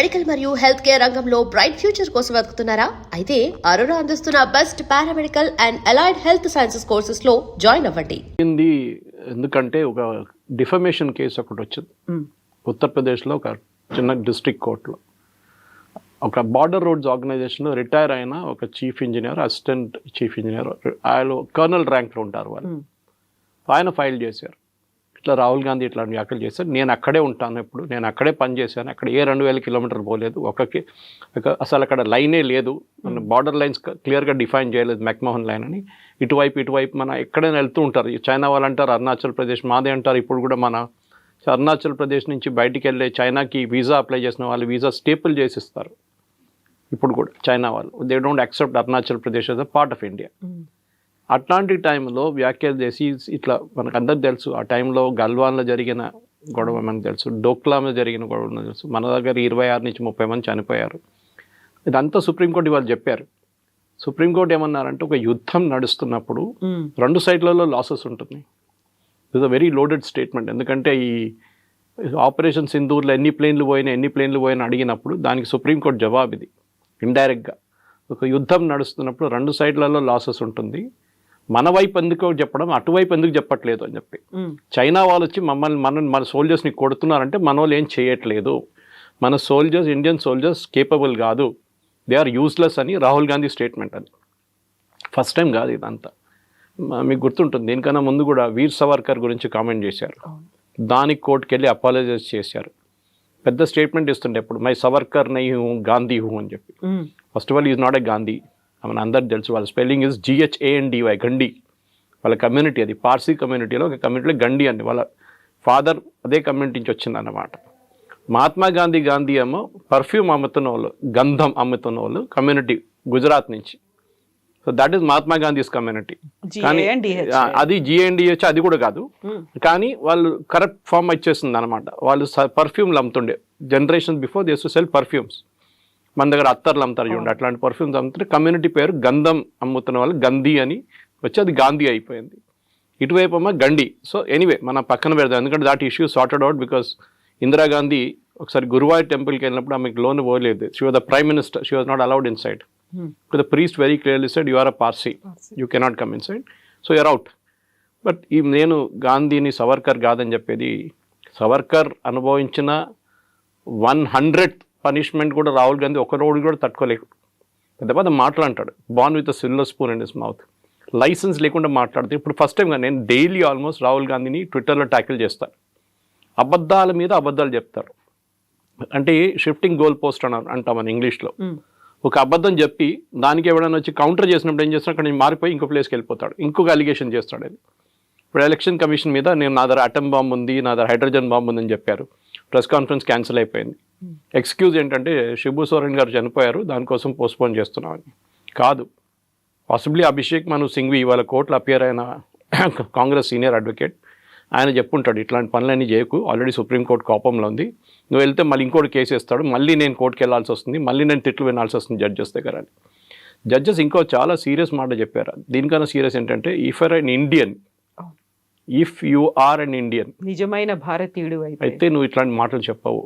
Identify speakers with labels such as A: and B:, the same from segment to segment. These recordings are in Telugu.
A: మెడికల్ మరియు హెల్త్ కేర్ రంగంలో బ్రైట్ ఫ్యూచర్ కోసం వెతుకుతున్నారా? అయితే అరోరా అందిస్తున్న best paramedical and allied health sciences courses లో జాయిన్ అవ్వండి.
B: ఎందుకంటే ఒక డిఫమేషన్ కేసు ఒకటి వచ్చింది ఉత్తరప్రదేశ్లో, ఒక చిన్న డిస్ట్రిక్ట్ కోర్టులో. ఒక బార్డర్ రోడ్స్ ఆర్గనైజేషన్లో రిటైర్ అయిన ఒక chief engineer, assistant chief engineer, ఆయన కర్నల్ ర్యాంక్లో ఉంటారు వాళ్ళు. ఆయన ఫైల్ చేశారు, ఇట్లా రాహుల్ గాంధీ ఇట్లాంటి వ్యాఖ్యలు చేశారు, నేను అక్కడే ఉంటాను, ఎప్పుడు నేను అక్కడే పనిచేశాను, అక్కడ ఏ 2000 కిలోమీటర్లు పోలేదు, అసలు అక్కడ లైనే లేదు, మన బార్డర్ లైన్స్ క్లియర్గా డిఫైన్ చేయలేదు, మెక్మోహన్ లైన్ అని. ఇటువైపు మన ఎక్కడైనా వెళ్తూ ఉంటారు, చైనా వాళ్ళు అంటారు అరుణాచల్ ప్రదేశ్ మాదే అంటారు. ఇప్పుడు కూడా మన అరుణాచల్ ప్రదేశ్ నుంచి బయటికి వెళ్ళే చైనాకి వీసా అప్లై చేసిన వాళ్ళు వీసా స్టేపుల్ చేసిస్తారు. ఇప్పుడు కూడా చైనా వాళ్ళు they don't accept Arunachal Pradesh as a part of India. అట్లాంటి టైంలో వ్యాఖ్యలు చేసి ఇట్లా మనకు అందరికి తెలుసు, ఆ టైంలో గల్వాన్లో జరిగిన గొడవ మనకు తెలుసు, డోక్లాలో జరిగిన గొడవ మనకు తెలుసు. మన దగ్గర 26 నుంచి 30 మంది చనిపోయారు. ఇదంతా సుప్రీంకోర్టు వాళ్ళు చెప్పారు. సుప్రీంకోర్టు ఏమన్నారంటే, ఒక యుద్ధం నడుస్తున్నప్పుడు 2 సైడ్లలో లాసెస్ ఉంటుంది. It's a very loaded statement. ఎందుకంటే ఈ ఆపరేషన్ సింధూర్లో ఎన్ని ప్లేన్లు పోయినా అడిగినప్పుడు దానికి సుప్రీంకోర్టు జవాబు ఇది ఇండైరెక్ట్గా. ఒక యుద్ధం నడుస్తున్నప్పుడు 2 సైడ్లలో లాసెస్ ఉంటుంది, మన వైపు ఎందుకు చెప్పడం, అటువైపు ఎందుకు చెప్పట్లేదు అని చెప్పి. చైనా వాళ్ళు వచ్చి మన సోల్జర్స్ని కొడుతున్నారంటే మన వాళ్ళు ఏం చేయట్లేదు, మన సోల్జర్స్, ఇండియన్ సోల్జర్స్ కేపబుల్ కాదు, దే ఆర్ యూస్లెస్ అని రాహుల్ గాంధీ స్టేట్మెంట్. అది ఫస్ట్ టైం కాదు ఇదంతా. మీకు గుర్తుంటుంది, దీనికన్నా ముందు కూడా వీర్ సవర్కర్ గురించి కామెంట్ చేశారు, దానికి కోర్టుకు వెళ్ళి అపాలజైజ్ చేశారు. పెద్ద స్టేట్మెంట్ ఇస్తుండే ఎప్పుడు, మై సవర్కర్ నై హూ గాంధీ హూ అని చెప్పి. First of all is not a Gandhi, మన అందరికి తెలుసు, వాళ్ళ స్పెల్లింగ్ ఇస్ GHANDY, గండి. వాళ్ళ కమ్యూనిటీ అది, పార్సీ కమ్యూనిటీలో ఒక కమ్యూనిటీలో గండి అండి. వాళ్ళ ఫాదర్ అదే కమ్యూనిటీ నుంచి వచ్చిందన్నమాట. మహాత్మా గాంధీ ఏమో పర్ఫ్యూమ్ అమ్ముతున్న వాళ్ళు, గంధం అమ్ముతున్న వాళ్ళు కమ్యూనిటీ గుజరాత్ నుంచి. So that is Mahatma Gandhi's community. కానీ అది GNDH అది కూడా కాదు, కానీ వాళ్ళు కరెక్ట్ ఫామ్ వచ్చేస్తుంది అనమాట. వాళ్ళు పర్ఫ్యూమ్లు అమ్ముతుండే, generation before they to sell perfumes. మన దగ్గర అత్తర్లు అమ్ముతారు చూడండి, అట్లాంటి పర్ఫ్యూమ్స్ అమ్ముతుంటే కమ్యూనిటీ పేరు గంధం అమ్ముతున్న వాళ్ళు గంధీ అని వచ్చి అది గాంధీ అయిపోయింది. ఇటువైపు అమ్మ గండి. సో ఎనీవే మన పక్కన పెడదాం, ఎందుకంటే that issue sorted out. Because Indira Gandhi ఒకసారి గురువాయూర్ టెంపుల్కి వెళ్ళినప్పుడు ఆమెకు లోన్ పోలేదు. She was the prime minister, she was not allowed in side. The priest very clearly said, you are a Parsi, you cannot come in side, so you're out. But నేను గాంధీని సవర్కర్ కాదని చెప్పేది, సవర్కర్ అనుభవించిన 100th పనిష్మెంట్ కూడా రాహుల్ గాంధీ ఒక రోజు కూడా తట్టుకోలేకు. పెద్ద మాట్లాడతాడు, born with silver spoon in his mouth, license లేకుండా మాట్లాడితే. ఇప్పుడు ఫస్ట్ టైంగా నేను డైలీ ఆల్మోస్ట్ రాహుల్ గాంధీని ట్విట్టర్లో ట్యాకిల్ చేస్తాను. అబద్ధాల మీద అబద్ధాలు చెప్తారు, అంటే షిఫ్టింగ్ గోల్ పోస్ట్ అని అంటామని ఇంగ్లీష్లో. ఒక అబద్ధం చెప్పి దానికి ఎవరైనా వచ్చి కౌంటర్ చేసినప్పుడు ఏం చేస్తాడు, అక్కడ నుంచి మారిపోయి ఇంకో ప్లేస్కి వెళ్ళిపోతాడు, ఇంకొక అలిగేషన్ చేస్తాడు. అది ఇప్పుడు ఎలక్షన్ కమిషన్ మీద నా దగ్గర అటమ్ బాంబు ఉంది, నా దగ్గర హైడ్రోజన్ బాంబు ఉందని చెప్పారు, ప్రెస్ కాన్ఫరెన్స్ క్యాన్సిల్ అయిపోయింది. ఎక్స్క్యూజ్ ఏంటంటే శిబు సోరెన్ గారు చనిపోయారు, దానికోసం పోస్ట్పోన్ చేస్తున్నామని. కాదు, పాసిబ్లీ అభిషేక్ మను సింఘ్వి ఇవాళ కోర్టులో అపియర్ అయిన కాంగ్రెస్ సీనియర్ అడ్వకేట్, ఆయన చెప్పుంటాడు ఇట్లాంటి పనులన్నీ చేయకు, ఆల్రెడీ సుప్రీంకోర్టు కోపంలో ఉంది, నువ్వు వెళ్తే మళ్ళీ ఇంకోటి కేసు వేస్తాడు, మళ్ళీ నేను కోర్టుకి వెళ్ళాల్సి వస్తుంది, మళ్ళీ నేను తిట్లు వినాల్సి వస్తుంది జడ్జెస్ దగ్గర అని. జడ్జెస్ ఇంకో చాలా సీరియస్ మాట చెప్పారు. దీనికన్నా సీరియస్ ఏంటంటే, if you are an Indian,
C: నిజమైన భారతీయుడు
B: అయితే నువ్వు ఇట్లాంటి మాటలు చెప్పవు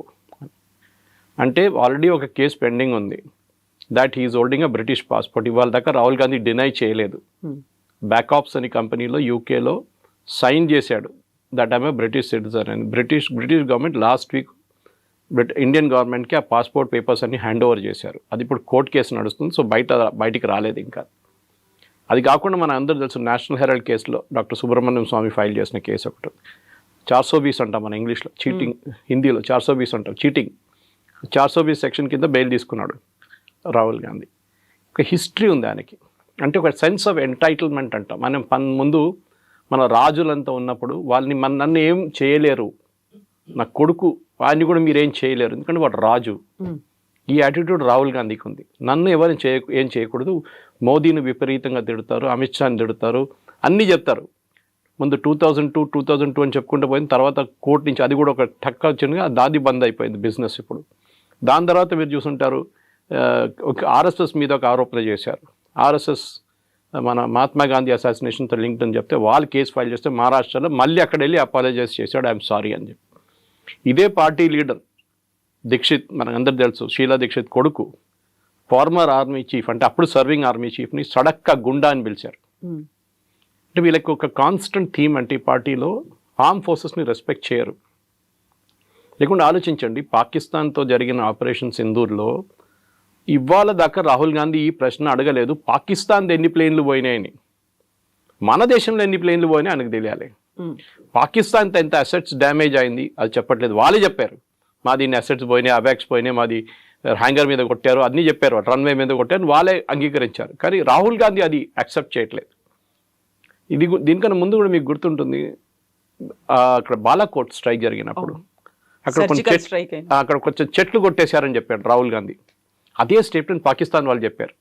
B: అంటే. ఆల్రెడీ ఒక కేసు పెండింగ్ ఉంది, that he's holding a British passport. ఇవాళ దాకా రాహుల్ గాంధీ డినై చేయలేదు. బ్యాకాప్స్ అని కంపెనీలో యూకేలో సైన్ చేశాడు that I'm a British citizen అని. British government last week Indian గవర్నమెంట్కి ఆ పాస్పోర్ట్ పేపర్స్ అన్ని హ్యాండ్ ఓవర్ చేశారు. అది ఇప్పుడు కోర్టు కేసు నడుస్తుంది, సో బయటికి రాలేదు ఇంకా. అది కాకుండా మన అందరూ తెలుసు, నేషనల్ హెరాల్డ్ కేసులో డాక్టర్ సుబ్రహ్మణ్యం స్వామి ఫైల్ చేసిన కేసు ఒకటి, 420 అంటాం మన ఇంగ్లీష్లో, చీటింగ్, హిందీలో 420 అంటాం, చీటింగ్. 420 సెక్షన్ కింద బెయిల్ తీసుకున్నాడు రాహుల్ గాంధీ. ఒక హిస్టరీ ఉంది ఆయనకి, అంటే ఒక సెన్స్ ఆఫ్ ఎంటైటిల్మెంట్ అంటాం. మనం ముందు మన రాజులంతా ఉన్నప్పుడు వాళ్ళని నన్ను ఏం చేయలేరు, నా కొడుకు వాడిని కూడా మీరేం చేయలేరు, ఎందుకంటే వాడు రాజు. ఈ యాటిట్యూడ్ రాహుల్ గాంధీకి ఉంది. నన్ను ఎవరిని ఏం చేయకూడదు, మోదీని విపరీతంగా తిడతారు, అమిత్ షాని తిడతారు, అన్నీ చెప్తారు. ముందు 2002 అని చెప్పుకుంటూ పోయింది, తర్వాత కోర్టు నుంచి అది కూడా ఒక టక్క వచ్చింది, దాది బంద్ అయిపోయింది బిజినెస్ ఇప్పుడు. దాని తర్వాత మీరు చూసుంటారు, ఒక RSS మీద ఒక ఆరోపణ చేశారు. RSS మన మహాత్మా గాంధీ అసాసినేషన్తో లింక్డ్ అని చెప్తే వాళ్ళు కేసు ఫైల్ చేస్తే మహారాష్ట్రలో మళ్ళీ అక్కడ వెళ్ళి అపాలజైజ్ చేశాడు, ఐఎమ్ సారీ అని చెప్పి. ఇదే పార్టీ లీడర్ దీక్షిత్ మనకందరు తెలుసు, షీలా దీక్షిత్ కొడుకు ఫార్మర్ ఆర్మీ చీఫ్, అంటే అప్పుడు సర్వింగ్ ఆర్మీ చీఫ్ని సడక్క గుండా అని పిలిచారు. అంటే వీళ్ళకి ఒక కాన్స్టెంట్ థీమ్ అంటే ఈ పార్టీలో ఆర్మ్ ఫోర్సెస్ని రెస్పెక్ట్ చేయరు. లేకుండా ఆలోచించండి, పాకిస్తాన్తో జరిగిన ఆపరేషన్ సింధూర్లో ఇవాళ దాకా రాహుల్ గాంధీ ఈ ప్రశ్న అడగలేదు, పాకిస్తాన్ ఎన్ని ప్లేన్లు పోయినాయని. మన దేశంలో ఎన్ని ప్లేన్లు పోయినాయి ఆయనకు తెలియాలి. పాకిస్తాన్ ఎంత అసెట్స్ డ్యామేజ్ అయింది అది చెప్పట్లేదు, వాళ్ళే చెప్పారు. మాది ఇన్ని అసెట్స్ పోయినాయి, అవాక్స్ పోయినాయి, మాది హ్యాంగర్ మీద కొట్టారు, అన్నీ చెప్పారు, రన్వే మీద కొట్టారు, వాళ్ళే అంగీకరించారు. కానీ రాహుల్ గాంధీ అది యాక్సెప్ట్ చేయట్లేదు. దీనికన్నా ముందు కూడా మీకు గుర్తుంటుంది, అక్కడ బాలాకోట్ స్ట్రైక్ జరిగినప్పుడు అక్కడ కొంచెం చెట్లు కొట్టేశారని చెప్పాడు రాహుల్ గాంధీ. అదే స్టేట్మెంట్ పాకిస్తాన్ వాళ్ళు చెప్పారు,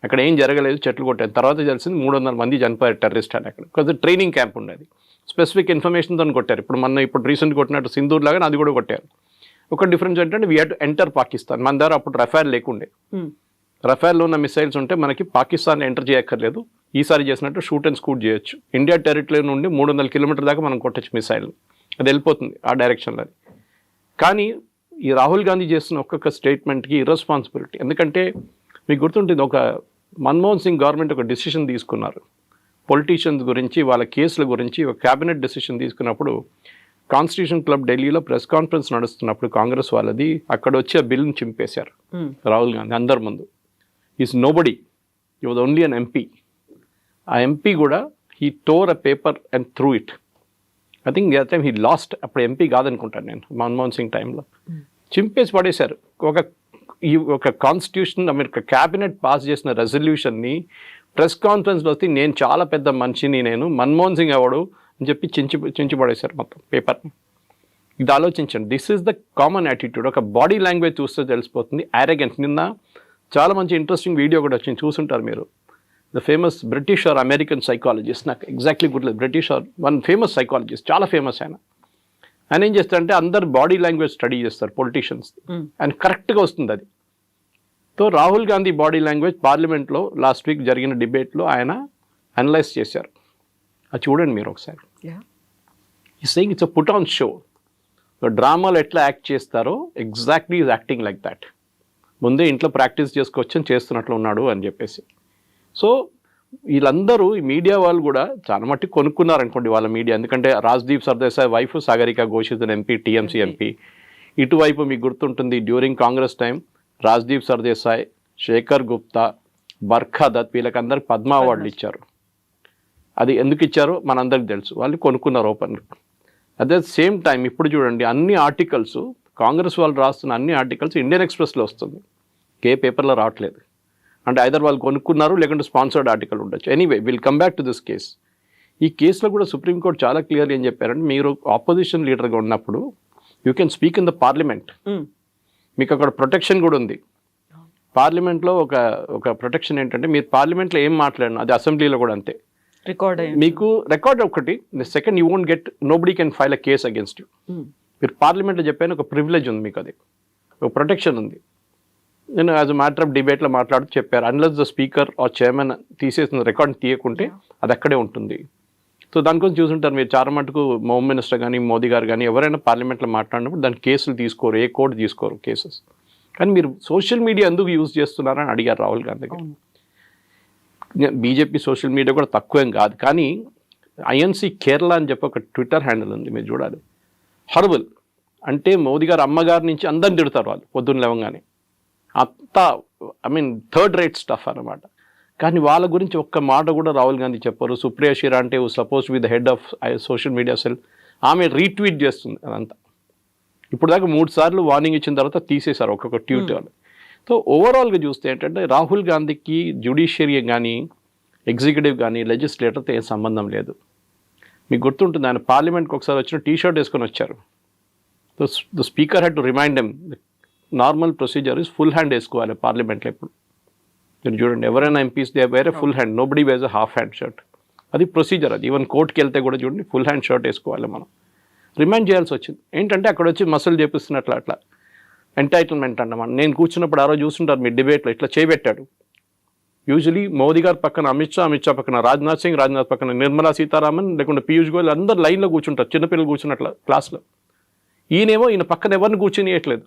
B: అక్కడ ఏం జరగలేదు, చెట్లు కొట్టారు. తర్వాత తెలిసింది 300 మంది చనిపోయారు టెర్రరిస్ట్ అని. అక్కడ కొంచెం ట్రైనింగ్ క్యాంప్ ఉండేది, స్పెసిఫిక్ ఇన్ఫర్మేషన్తో కొట్టారు. ఇప్పుడు రీసెంట్ కొట్టినట్టు సింధూర్ లాగా అది కూడా కొట్టారు. ఒక డిఫరెన్స్ ఏంటంటే we had to enter Pakistan. మన దగ్గర అప్పుడు రఫేల్ లేకుండే, రఫేల్లో ఉన్న మిసైల్స్ ఉంటే మనకి పాకిస్తాన్ ఎంటర్ చేయక్కర్లేదు, ఈసారి చేసినట్టు షూట్ అండ్ స్కూట్ చేయొచ్చు. ఇండియా టెరిటరీ నుండి 300 కిలోమీటర్ దాకా మనం కొట్టచ్చు మిసైల్, అది వెళ్ళిపోతుంది ఆ డైరెక్షన్లో. కానీ ఈ రాహుల్ గాంధీ చేస్తున్న ఒక్కొక్క స్టేట్మెంట్కి ఇర్రెస్పాన్సిబిలిటీ. ఎందుకంటే మీకు గుర్తుంటుంది, ఒక మన్మోహన్ సింగ్ గవర్నమెంట్ ఒక డిసిషన్ తీసుకున్నారు పొలిటీషియన్స్ గురించి, వాళ్ళ కేసుల గురించి ఒక క్యాబినెట్ డిసిషన్ తీసుకున్నప్పుడు కాన్స్టిట్యూషన్ క్లబ్ ఢిల్లీలో ప్రెస్ కాన్ఫరెన్స్ నడుస్తున్నప్పుడు కాంగ్రెస్ వాళ్ళది, అక్కడ వచ్చి ఆ బిల్లుని చింపేశారు రాహుల్ గాంధీ అందరి ముందు. Is nobody, you was only an MP. ఆ ఎంపీ కూడా he tore a paper and threw it. I think the time he lost, అప్పుడు ఎంపీ కాదనుకుంటాను నేను, మన్మోహన్ సింగ్ టైంలో చింపేసి పడేశారు. ఒక కాన్స్టిట్యూషన్ అమెరికా క్యాబినెట్ పాస్ చేసిన రెజల్యూషన్ని ప్రెస్ కాన్ఫరెన్స్లో వస్తే నేను చాలా పెద్ద మనిషిని, నేను మన్మోహన్ సింగ్ ఎవడు అని చెప్పి చించి పడేశారు మొత్తం పేపర్ని. ఇది ఆలోచించండి, this is the common attitude. ఒక బాడీ లాంగ్వేజ్ చూస్తే తెలిసిపోతుంది యారగెన్స్. నిన్న చాలా మంచి ఇంట్రెస్టింగ్ వీడియో కూడా వచ్చింది, చూసుంటారు మీరు. The famous British or American psychologist, నాకు ఎగ్జాక్ట్లీ గుర్తులేదు, British or one famous psychologist, చాలా ఫేమస్ ఆయన. ఆయన ఏం చేస్తారంటే అందరు బాడీ లాంగ్వేజ్ స్టడీ చేస్తారు పొలిటీషియన్స్, అండ్ కరెక్ట్గా వస్తుంది అది. So Rahul Gandhi body language పార్లమెంట్లో లాస్ట్ వీక్ జరిగిన డిబేట్లో ఆయన అనలైజ్ చేశారు. అది చూడండి మీరు ఒకసారి. ఈ saying it's a put on show. డ్రామాలో ఎట్లా యాక్ట్ చేస్తారో exactly is acting like that. ముందే ఇంట్లో ప్రాక్టీస్ చేసుకొచ్చి చేస్తున్నట్లు ఉన్నాడు అని చెప్పేసి. సో వీళ్ళందరూ ఈ మీడియా వాళ్ళు కూడా చాలా మట్టి కొనుక్కున్నారు అనుకోండి వాళ్ళ మీడియా. ఎందుకంటే Rajdeep Sardesai wife Sagarika Ghosh is MP, TMC MP. ఇటువైపు మీకు గుర్తుంటుంది డ్యూరింగ్ కాంగ్రెస్ టైం రాజ్దీప్ సర్దేశాయ్, శేఖర్ గుప్తా, బర్ఖా దత్, వీళ్ళకందరికి పద్మ అవార్డులు ఇచ్చారు. అది ఎందుకు ఇచ్చారో మనందరికి తెలుసు, వాళ్ళు కొనుక్కున్నారు open. At the same time ఇప్పుడు చూడండి, అన్ని ఆర్టికల్స్ కాంగ్రెస్ వాళ్ళు రాస్తున్న అన్ని ఆర్టికల్స్ ఇండియన్ ఎక్స్ప్రెస్లో వస్తుంది, ఏ పేపర్లో రావట్లేదు. అంటే ఐదర్ వాళ్ళు కొనుక్కున్నారు లేకుంటే స్పాన్సర్డ్ ఆర్టికల్ ఉండొచ్చు. Anyway will come back to this case. ఈ కేసులో కూడా సుప్రీంకోర్టు చాలా క్లియర్గా ఏం చెప్పారంటే, మీరు ఆపోజిషన్ లీడర్గా ఉన్నప్పుడు you can speak in the parliament, మీకు అక్కడ ప్రొటెక్షన్ కూడా ఉంది. పార్లమెంట్లో ఒక ప్రొటెక్షన్ ఏంటంటే, మీరు పార్లమెంట్లో ఏం మాట్లాడినా అది అసెంబ్లీలో కూడా అంతే
C: రికార్డ్, మీకు
B: రికార్డ్ ఒకటి. Second, you won't get, nobody can file a case against you. మీరు పార్లమెంట్లో చెప్పాను ఒక ప్రివిలేజ్ ఉంది మీకు, అది ఒక ప్రొటెక్షన్ ఉంది. నేను యాజ్ అ మ్యాటర్ ఆఫ్ డిబేట్లో మాట్లాడుతూ చెప్పారు, unless the speaker or chairman తీసేసిన రికార్డ్ తీయకుంటే అది అక్కడే ఉంటుంది. సో దానికోసం చూసుంటారు మీరు చాలా మటుకు హోమ్ మినిస్టర్ కానీ మోదీ గారు కానీ ఎవరైనా పార్లమెంట్లో మాట్లాడినప్పుడు దాని కేసులు తీసుకోరు, ఏ కోర్టు తీసుకోరు కేసెస్. కానీ మీరు సోషల్ మీడియా ఎందుకు యూజ్ చేస్తున్నారని అడిగారు రాహుల్ గాంధీ గారు. బీజేపీ సోషల్ మీడియా కూడా తక్కువేం కాదు, కానీ ఐఎన్సీ కేరళ అని చెప్పి ఒక ట్విట్టర్ హ్యాండిల్ ఉంది, మీరు చూడాలి. హర్బుల్ అంటే మోదీ గారు అమ్మగారి నుంచి అందరిని తిడతారు వాళ్ళు పొద్దున్న లేవగానే, అంతా I mean third rate stuff అన్నమాట. కానీ వాళ్ళ గురించి ఒక్క మాట కూడా రాహుల్ గాంధీ చెప్పారు. సుప్రియా షిరా అంటే suppose with the head of social media cell, ఆమె రీట్వీట్ చేస్తుంది అదంతా. ఇప్పుడు దాకా 3 సార్లు వార్నింగ్ ఇచ్చిన తర్వాత తీసేశారు ఒక్కొక్క ట్వీట్ వాళ్ళు. సో ఓవరాల్గా చూస్తే ఏంటంటే రాహుల్ గాంధీకి జ్యుడిషియరీ కానీ ఎగ్జిక్యూటివ్ కానీ లెజిస్లేటర్తో ఏం సంబంధం లేదు. మీకు గుర్తుంటుంది, ఆయన పార్లమెంట్కి ఒకసారి వచ్చిన టీ-షర్ట్ వేసుకొని వచ్చారు. The speaker had to remind them, normal procedure is full hand వేసుకోవాలి పార్లమెంట్లో. ఇప్పుడు మీరు చూడండి, ఎవరైనా MPs they wear full hand, nobody wears a half hand shirt. అది ప్రొసీజర్. అది ఈవెన్ కోర్టుకి వెళ్తే కూడా చూడండి ఫుల్ హ్యాండ్ షర్ట్ వేసుకోవాలి. మనం రిమైండ్ చేయాల్సి వచ్చింది. ఏంటంటే అక్కడ వచ్చి మసలు చేపిస్తున్నట్లు అట్లా ఎంటైటిల్మెంట్ అన్నమాట. నేను కూర్చున్నప్పుడు ఆ రోజు చూస్తుంటారు మీ డిబేట్లో ఇట్లా చేయబెట్టాడు. యూజువలీ మోదీ గారు పక్కన అమిత్ షా పక్కన రాజ్నాథ్ సింగ్ పక్కన నిర్మలా సీతారామన్ లేకుంటే పీయూష్ గోయల్ అందరు లైన్లో కూర్చుంటారు, చిన్నపిల్లలు కూర్చున్నట్ల క్లాస్లో. ఈయన పక్కన ఎవరిని కూర్చొనియట్లేదు,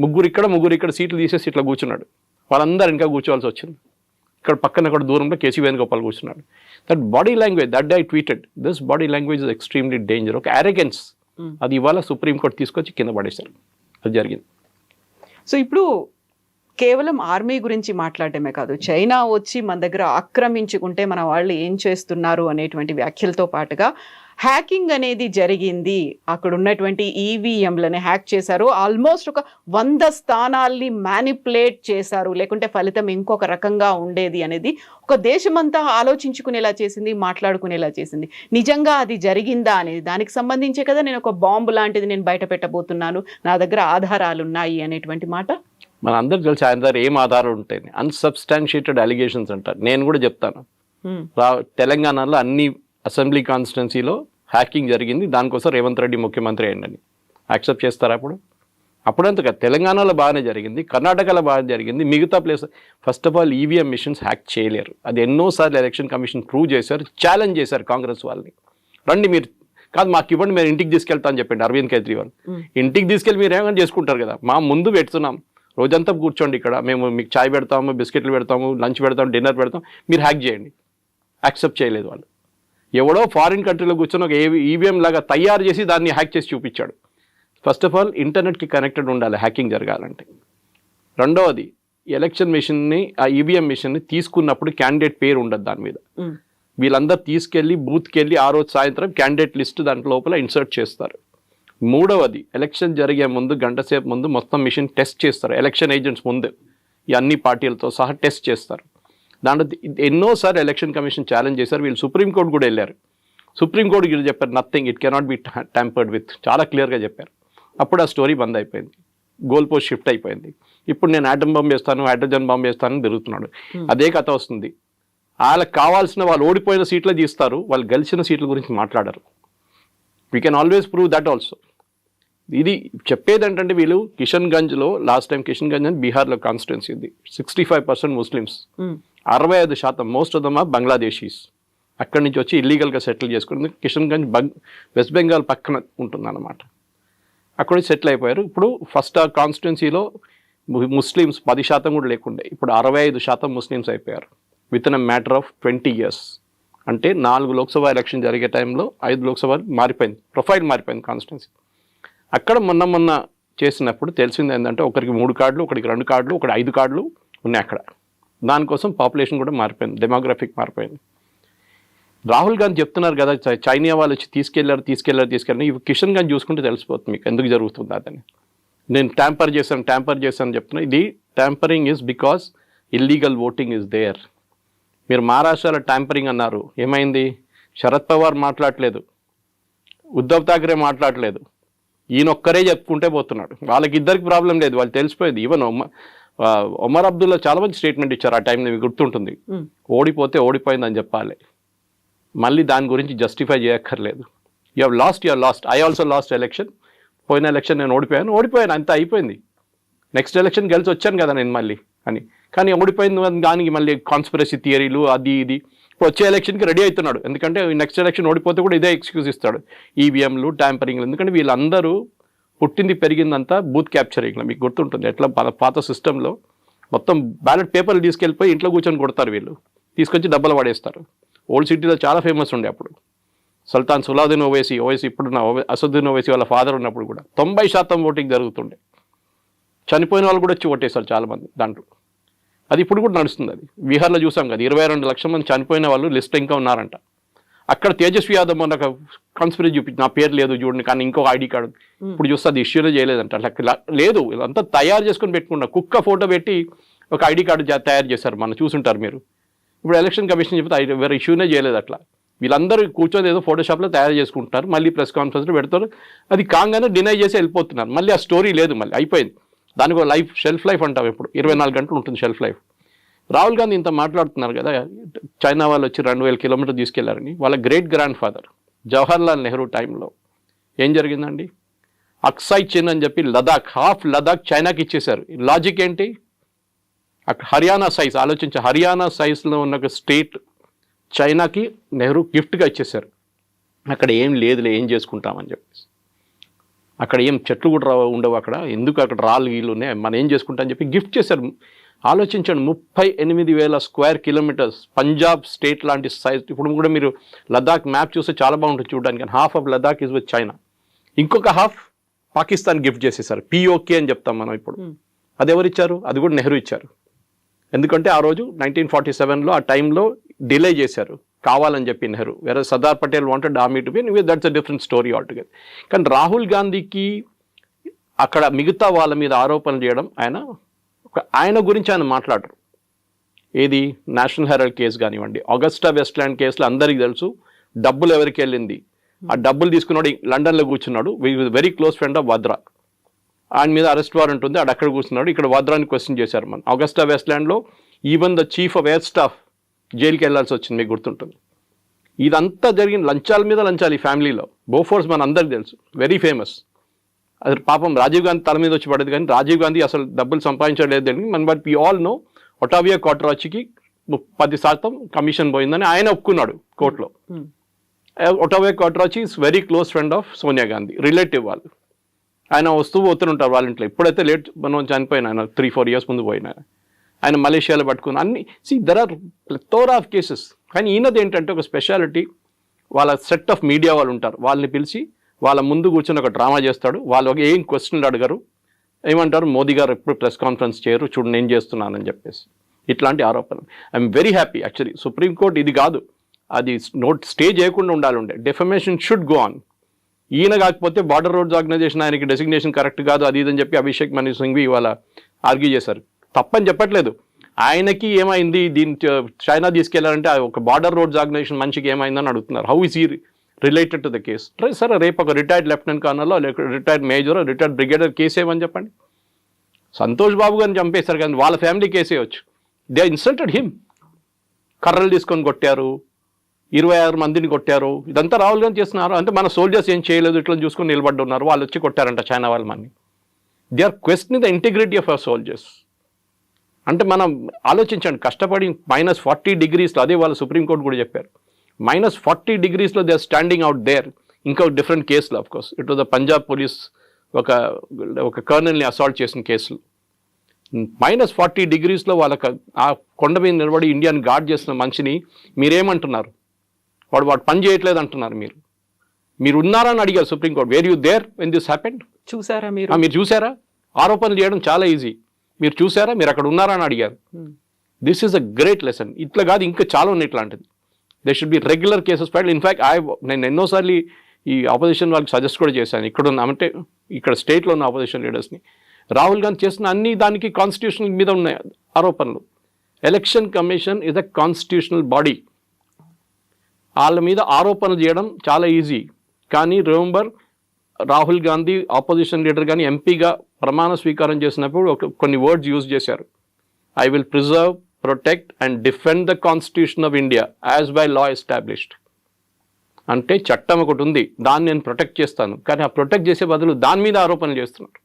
B: ముగ్గురు ఇక్కడ సీట్లు తీసేసి ఇట్లా కూర్చున్నాడు. వాళ్ళందరూ ఇంకా కూర్చోవాల్సి వచ్చింది. ఇక్కడ పక్కన అక్కడ దూరంలో కేసీ వేణుగోపాల్ కూర్చున్నాడు. That body language, that day I tweeted, this body language is extremely danger. ఒక అరెగెన్స్, అది ఇవాళ సుప్రీంకోర్టు తీసుకొచ్చి కింద పడేశారు. అది జరిగింది.
C: సో ఇప్పుడు కేవలం ఆర్మీ గురించి మాట్లాడటమే కాదు, చైనా వచ్చి మన దగ్గర ఆక్రమించుకుంటే మన వాళ్ళు ఏం చేస్తున్నారు అనేటువంటి వ్యాఖ్యలతో పాటుగా హ్యాకింగ్ అనేది జరిగింది, అక్కడ ఉన్నటువంటి ఈవీఎంలని హ్యాక్ చేశారు, ఆల్మోస్ట్ ఒక 100 స్థానాల్ని మ్యానిపులేట్ చేశారు, లేకుంటే ఫలితం ఇంకొక రకంగా ఉండేది అనేది ఒక దేశమంతా ఆలోచించుకునేలా చేసింది, మాట్లాడుకునేలా చేసింది. నిజంగా అది జరిగిందా అనేది దానికి సంబంధించే కదా నేను ఒక బాంబు లాంటిది నేను బయట పెట్టబోతున్నాను, నా దగ్గర ఆధారాలు ఉన్నాయి అనేటువంటి మాట.
B: మన అందరికి తెలిసి ఆయన దగ్గర ఏం ఆధారాలు ఉంటాయి, అన్సబ్స్టాన్షియేటెడ్ అలిగేషన్స్ అంటారు. నేను కూడా చెప్తాను, తెలంగాణలో అన్ని అసెంబ్లీ కాన్స్టిట్యున్సీలో హ్యాకింగ్ జరిగింది, దానికోసం రేవంత్ రెడ్డి ముఖ్యమంత్రి అయ్యండి. యాక్సెప్ట్ చేస్తారా? అప్పుడంత కదా, తెలంగాణలో బాగానే జరిగింది, కర్ణాటకలో బాగానే జరిగింది, మిగతా place. First of all EVM machines hack చేయలేరు, అది ఎన్నోసార్లు ఎలక్షన్ కమిషన్ ప్రూవ్ చేశారు, ఛాలెంజ్ చేశారు కాంగ్రెస్ వాళ్ళని. రండి మీరు, కాదు మాకు ఇవ్వండి, మీరు ఇంటికి తీసుకెళ్తా అని చెప్పండి అరవింద్ కేజ్రీవాల్. ఇంటికి తీసుకెళ్ళి మీరు ఏమైనా చేసుకుంటారు కదా, మా ముందు పెడుతున్నాం, రోజంతా కూర్చోండి ఇక్కడ, మేము మీకు చాయ్ పెడతాము, బిస్కెట్లు పెడతాము, లంచ్ పెడతాము, డిన్నర్ పెడతాం, మీరు హ్యాక్ చేయండి. యాక్సెప్ట్ చేయలేదు వాళ్ళు. ఎవడో ఫారిన్ కంట్రీలో కూర్చొని ఒక ఈవీఎం లాగా తయారు చేసి దాన్ని హ్యాక్ చేసి చూపించాడు. ఫస్ట్ ఆఫ్ ఆల్ ఇంటర్నెట్కి కనెక్టెడ్ ఉండాలి హ్యాకింగ్ జరగాలంటే. రెండవది, ఎలక్షన్ మిషన్ని, ఆ ఈవీఎం మిషన్ని తీసుకున్నప్పుడు క్యాండిడేట్ పేరు ఉండదు దాని మీద. వీళ్ళందరూ తీసుకెళ్ళి బూత్కి వెళ్ళి ఆ రోజు సాయంత్రం క్యాండిడేట్ లిస్ట్ దాంట్లో లోపల ఇన్సర్ట్ చేస్తారు. మూడవది, ఎలక్షన్ జరిగే ముందు గంట సేపు ముందు మొత్తం మిషన్ టెస్ట్ చేస్తారు. ఎలక్షన్ ఏజెంట్స్ ముందు ఈ అన్ని పార్టీలతో సహా టెస్ట్ చేస్తారు. దాంట్లో ఎన్నోసార్లు ఎలక్షన్ కమిషన్ ఛాలెంజ్ చేశారు. వీళ్ళు సుప్రీంకోర్టు కూడా వెళ్ళారు. సుప్రీంకోర్టుకి వీళ్ళు చెప్పారు, nothing, it cannot be tampered with, చాలా క్లియర్గా చెప్పారు. అప్పుడు ఆ స్టోరీ బంద్ అయిపోయింది, గోల్ పోస్ట్ షిఫ్ట్ అయిపోయింది. ఇప్పుడు నేను ఆటం బాంబు వేస్తాను, హైడ్రోజన్ బాంబు వేస్తానని తిరుగుతున్నాడు. అదే కథ వస్తుంది. వాళ్ళకి కావాల్సిన, వాళ్ళు ఓడిపోయిన సీట్లే తీస్తారు, వాళ్ళు గెలిచిన సీట్ల గురించి మాట్లాడరు. We can always prove that also. ఇది చెప్పేది ఏంటంటే, వీళ్ళు కిషన్గంజ్లో లాస్ట్ టైం, కిషన్గంజ్ అని బీహార్లో కాన్స్టిట్యున్సీ ఉంది, 65% Muslims, 65% most of them are Bangladeshis. అక్కడి నుంచి వచ్చి ఇల్లీగల్గా సెటిల్ చేసుకుంది. కిషన్గంజ్ వెస్ట్ బెంగాల్ పక్కన ఉంటుందన్నమాట. అక్కడ సెటిల్ అయిపోయారు. ఇప్పుడు ఫస్ట్ ఆ కాన్స్టిట్యున్సీలో ముస్లిమ్స్ 10% కూడా లేకుండే, ఇప్పుడు 65% ముస్లిమ్స్ అయిపోయారు with in a matter of 20 years. అంటే 4 లోక్సభ ఎలక్షన్ జరిగే టైంలో 5 లోక్సభ మారిపోయింది, ప్రొఫైల్ మారిపోయింది కాన్స్టిట్యున్సీ. అక్కడ మొన్న చేసినప్పుడు తెలిసింది ఏంటంటే, ఒకరికి 3 కార్డులు, ఒకరికి 2 కార్డులు, ఒకటి 5 కార్డులు ఉన్నాయి అక్కడ. దానికోసం పాపులేషన్ కూడా మారిపోయింది, డెమోగ్రఫిక్ మారిపోయింది. రాహుల్ గాంధీ చెప్తున్నారు కదా, చైనా వాళ్ళు వచ్చి తీసుకెళ్లారు. ఇవి కిషన్గంజ్ చూసుకుంటే తెలిసిపోతుంది మీకు ఎందుకు జరుగుతుంది అదని. నేను ట్యాంపర్ చేశాను చెప్తున్నా. ఇది tampering is because illegal voting is there. మీరు మహారాష్ట్రలో ట్యాంపరింగ్ అన్నారు, ఏమైంది? శరద్ పవార్ మాట్లాడలేదు, ఉద్ధవ్ ఠాక్రే మాట్లాడలేదు, ఈయనొక్కరే చెప్పుకుంటే పోతున్నాడు. వాళ్ళకి ఇద్దరికి ప్రాబ్లం లేదు, వాళ్ళు తెలిసిపోయింది. ఈవెన్ ఒమర్ అబ్దుల్లా చాలా మంచి స్టేట్మెంట్ ఇచ్చారు ఆ టైంలో, మీకు గుర్తుంటుంది. ఓడిపోతే ఓడిపోయిందని చెప్పాలి, మళ్ళీ దాని గురించి జస్టిఫై చేయక్కర్లేదు. You have lost, I also last election. పోయిన ఎలక్షన్ నేను ఓడిపోయాను, అంతా అయిపోయింది. నెక్స్ట్ ఎలక్షన్ గెలిచి వచ్చాను కదా నేను మళ్ళీ అని. కానీ ఓడిపోయింది దానికి మళ్ళీ కాన్స్పిరసీ థియరీలు అది ఇది. ఇప్పుడు వచ్చే ఎలక్షన్కి రెడీ అవుతున్నాడు, ఎందుకంటే నెక్స్ట్ ఎలక్షన్ ఓడిపోతే కూడా ఇదే ఎక్స్క్యూజ్ ఇస్తాడు, ఈవీఎంలు, ట్యాంపరింగ్లు. ఎందుకంటే వీళ్ళందరూ పుట్టింది పెరిగిందంతా బూత్ క్యాప్చరింగ్లో. మీకు గుర్తుంటుంది ఎట్లా పాత సిస్టంలో మొత్తం బ్యాలెట్ పేపర్లు తీసుకెళ్ళిపోయి ఇంట్లో కూర్చొని కొడతారు వీళ్ళు, తీసుకొచ్చి డబ్బలు పడేస్తారు. ఓల్డ్ సిటీలో చాలా ఫేమస్ ఉండే అప్పుడు. సుల్తాన్ సులావుద్దీన్ ఓవైసీ ఇప్పుడున్న అసదుద్దీన్ ఓవైసీ వాళ్ళ ఫాదర్ ఉన్నప్పుడు కూడా 90% ఓటింగ్ జరుగుతుండే. చనిపోయిన వాళ్ళు కూడా వచ్చి ఓటేస్తారు చాలామంది దాంట్లో. అది ఇప్పుడు కూడా నడుస్తుంది. అది బీహార్లో చూసాం కదా, 22 లక్షల మంది చనిపోయిన వాళ్ళు లిస్ట్ ఇంకా ఉన్నారంట. అక్కడ తేజస్వి యాదవ్ మొన్న కాన్స్పిరసీ చూపించి, నా పేరు లేదు చూడండి కానీ ఇంకొక ఐడి కార్డు. ఇప్పుడు చూస్తే అది ఇష్యూలో చేయలేదంట. అట్లా లేదు, అంతా తయారు చేసుకొని పెట్టుకున్నా, కుక్క ఫోటో పెట్టి ఒక ఐడి కార్డు తయారు చేశారు, మనం చూసుంటారు మీరు. ఇప్పుడు ఎలక్షన్ కమిషన్ చెప్తే వేరే ఇష్యూనే చేయలేదు. అట్లా వీళ్ళందరూ కూర్చొని ఏదో ఫోటోషాప్లో తయారు చేసుకుంటారు, మళ్ళీ ప్రెస్ కాన్ఫరెన్స్లో పెడతారు. అది కాగానే డినై చేసి వెళ్ళిపోతున్నారు. మళ్ళీ ఆ స్టోరీ లేదు, మళ్ళీ అయిపోయింది. దానికి షెల్ఫ్ లైఫ్ అంటాం, ఇప్పుడు 24 గంటలు ఉంటుంది షెల్ఫ్ లైఫ్. రాహుల్ గాంధీ ఇంత మాట్లాడుతున్నారు కదా, చైనా వాళ్ళు వచ్చి 2000 కిలోమీటర్లు తీసుకెళ్లారని. వాళ్ళ great grand father Jawaharlal Nehru టైంలో ఏం జరిగిందండి? అక్సాయ్ చిన్ అని చెప్పి హాఫ్ లదాఖ్ చైనాకి ఇచ్చేశారు. లాజిక్ ఏంటి? అక్కడ హర్యానా సైజ్ ఆలోచించి, హర్యానా సైజ్లో ఉన్న ఒక స్టేట్ చైనాకి నెహ్రూ గిఫ్ట్గా ఇచ్చేశారు. అక్కడ ఏం లేదులే, ఏం చేసుకుంటామని చెప్పేసి. అక్కడ ఏం చెట్లు కూడా ఉండవు అక్కడ, ఎందుకు అక్కడ రాళ్ళు గీళ్ళు ఉన్నాయి, మనం ఏం చేసుకుంటా అని చెప్పి గిఫ్ట్ చేశారు. ఆలోచించండి, 38,000 స్క్వేర్ కిలోమీటర్స్ పంజాబ్ స్టేట్ లాంటి సైజ్. ఇప్పుడు కూడా మీరు లదాఖ్ మ్యాప్ చూస్తే చాలా బాగుంటుంది చూడడానికి. Half of Ladakh is with China, ఇంకొక హాఫ్ పాకిస్తాన్ గిఫ్ట్ చేసేసారు. పిఓకే అని చెప్తాం మనం ఇప్పుడు. అది ఎవరు ఇచ్చారు? అది కూడా నెహ్రూ ఇచ్చారు. ఎందుకంటే ఆ రోజు 1947లో ఆ టైంలో డిలే చేశారు కావాలని చెప్పి నెహ్రూ. వేరే Sardar Patel wanted army to be, that's a different story altogether. కానీ రాహుల్ గాంధీకి అక్కడ మిగతా వాళ్ళ మీద ఆరోపణలు చేయడం, ఆయన గురించి ఆయన మాట్లాడరు. ఏది నేషనల్ హెరాల్డ్ కేసు కానివ్వండి, ఆగస్టా వెస్ట్‌ల్యాండ్ కేసులో అందరికీ తెలుసు డబ్బులు ఎవరికి వెళ్ళింది. ఆ డబ్బులు తీసుకున్నాడు లండన్లో కూర్చున్నాడు, very close friend of Vadra. ఆయన మీద అరెస్ట్ వారెంట్ ఉంది, ఆడు అక్కడ కూర్చున్నాడు. ఇక్కడ వాద్రాని క్వశ్చన్ చేశారు. మన ఆగస్టా వెస్ట్‌ల్యాండ్లో even the chief of air staff జైలుకి వెళ్ళాల్సి వచ్చింది, మీకు గుర్తుంటుంది. ఇదంతా జరిగిన లంచాల మీద లంచాలు ఈ ఫ్యామిలీలో. బోఫోర్స్ మన అందరికి తెలుసు, వెరీ ఫేమస్. అది పాపం రాజీవ్ గాంధీ తల మీద వచ్చి పడేది, కానీ రాజీవ్ గాంధీ అసలు డబ్బులు సంపాదించలేదు. But we all know Ottavio క్వార్టరాచికి 10% కమిషన్ పోయిందని ఆయన ఒప్పుకున్నాడు కోర్టులో. Ottavio Quattrocchi is very close friend of Sonia Gandhi, relative వాళ్ళు. ఆయన వస్తూ పోతుంటారు వాళ్ళ ఇంట్లో. ఇప్పుడైతే లేట్ మనం చనిపోయిన ఆయన 3-4 years ముందు పోయిన ఆయన మలేషియాలో పట్టుకుని అన్ని. There are plethora of cases. కానీ ఈయనది ఏంటంటే ఒక స్పెషాలిటీ, వాళ్ళ సెట్ ఆఫ్ మీడియా వాళ్ళు ఉంటారు, వాళ్ళని పిలిచి వాళ్ళ ముందు కూర్చొని ఒక డ్రామా చేస్తాడు. వాళ్ళు ఏం క్వశ్చన్లు అడగరు, ఏమంటారు మోదీ గారు ఎప్పుడు ప్రెస్ కాన్ఫరెన్స్ చేయరు, చూడు నేను చేస్తున్నానని చెప్పేసి ఇట్లాంటి ఆరోపణలు. I'm very happy actually. Supreme court ఇది కాదు, అది స్టే చేయకుండా ఉండాలి. Defamation should go on. ఈయన కాకపోతే బార్డర్ రోడ్స్ ఆర్గనైజేషన్ ఆయనకి డెసిగ్నేషన్ కరెక్ట్ కాదు అది ఇదని చెప్పి అభిషేక్ మను సింఘ్వి ఇవాళ ఆర్గ్యూ చేశారు. తప్పని చెప్పట్లేదు, ఆయనకి ఏమైంది దీన్ని చైనా తీసుకెళ్లారంటే ఒక బార్డర్ రోడ్స్ ఆర్గనైజేషన్ మనిషికి ఏమైందని అడుగుతున్నారు. హౌ ఈజ్ ఈ రిలేటెడ్ టు ద కేస్? సరే రేపు ఒక retired lieutenant colonel, retired major, retired brigadier case ఏమని చెప్పండి. సంతోష్ బాబు గారిని చంపేశారు కానీ వాళ్ళ ఫ్యామిలీ కేసే వచ్చు. They insulted him. కర్రలు తీసుకొని కొట్టారు, 26 మందిని కొట్టారు. ఇదంతా రాహుల్ గాంధీ చేస్తున్నారు. అంటే మన సోల్జర్స్ ఏం చేయలేదు, ఇట్లా చూసుకొని నిలబడి ఉన్నారు, వాళ్ళు వచ్చి కొట్టారంట చైనా వాళ్ళ మన్ని. They are questioning the integrity of our soldiers. అంటే మనం ఆలోచించండి, కష్టపడి -40 degreesలో, అదే వాళ్ళు సుప్రీంకోర్టు కూడా చెప్పారు, -40 degreesలో they are standing out there. ఇంకా డిఫరెంట్ కేసులు of course, it was the Punjab police ఒక కర్నల్ని అసాల్ట్ చేసిన కేసులు. -40 degreesలో వాళ్ళకి ఆ కొండ మీద నిలబడి ఇండియాని గార్డ్ చేసిన మనిషిని మీరేమంటున్నారు? వాడు పని చేయట్లేదు అంటున్నారు. మీరు ఉన్నారని అడిగారు supreme court. Where you there when this happened?
C: చూసారా
B: మీరు చూసారా? ఆరోపణలు చేయడం చాలా ఈజీ. మీరు చూసారా? మీరు అక్కడ ఉన్నారా అని అడిగారు. This is a great lesson. ఇట్లా కాదు, ఇంకా చాలా ఉన్నాయి ఇట్లాంటిది. They should be regular cases filed. In fact నేను ఎన్నోసార్లు ఈ ఆపోజిషన్ వాళ్ళకి సజెస్ట్ కూడా చేశాను. ఇక్కడ స్టేట్లో ఉన్న ఆపోజిషన్ లీడర్స్ని, రాహుల్ గాంధీ చేస్తున్న అన్ని దానికి కాన్స్టిట్యూషన్ మీద ఉన్నాయి ఆరోపణలు. Election commission is a constitutional body. వాళ్ళ మీద ఆరోపణలు చేయడం చాలా ఈజీ. కానీ remember, Rahul Gandhi opposition leader కానీ ఎంపీగా ప్రమాణ స్వీకారం చేసినప్పుడు కొన్ని వర్డ్స్ యూజ్ చేశారు. I will preserve, protect and defend the constitution of India as by law established. అంటే చట్టం ఒకటి ఉంది, దాన్ని నేను ప్రొటెక్ట్ చేస్తాను. కానీ ఆ ప్రొటెక్ట్ చేసే బదులు దాని మీద ఆరోపణలు చేస్తున్నారు.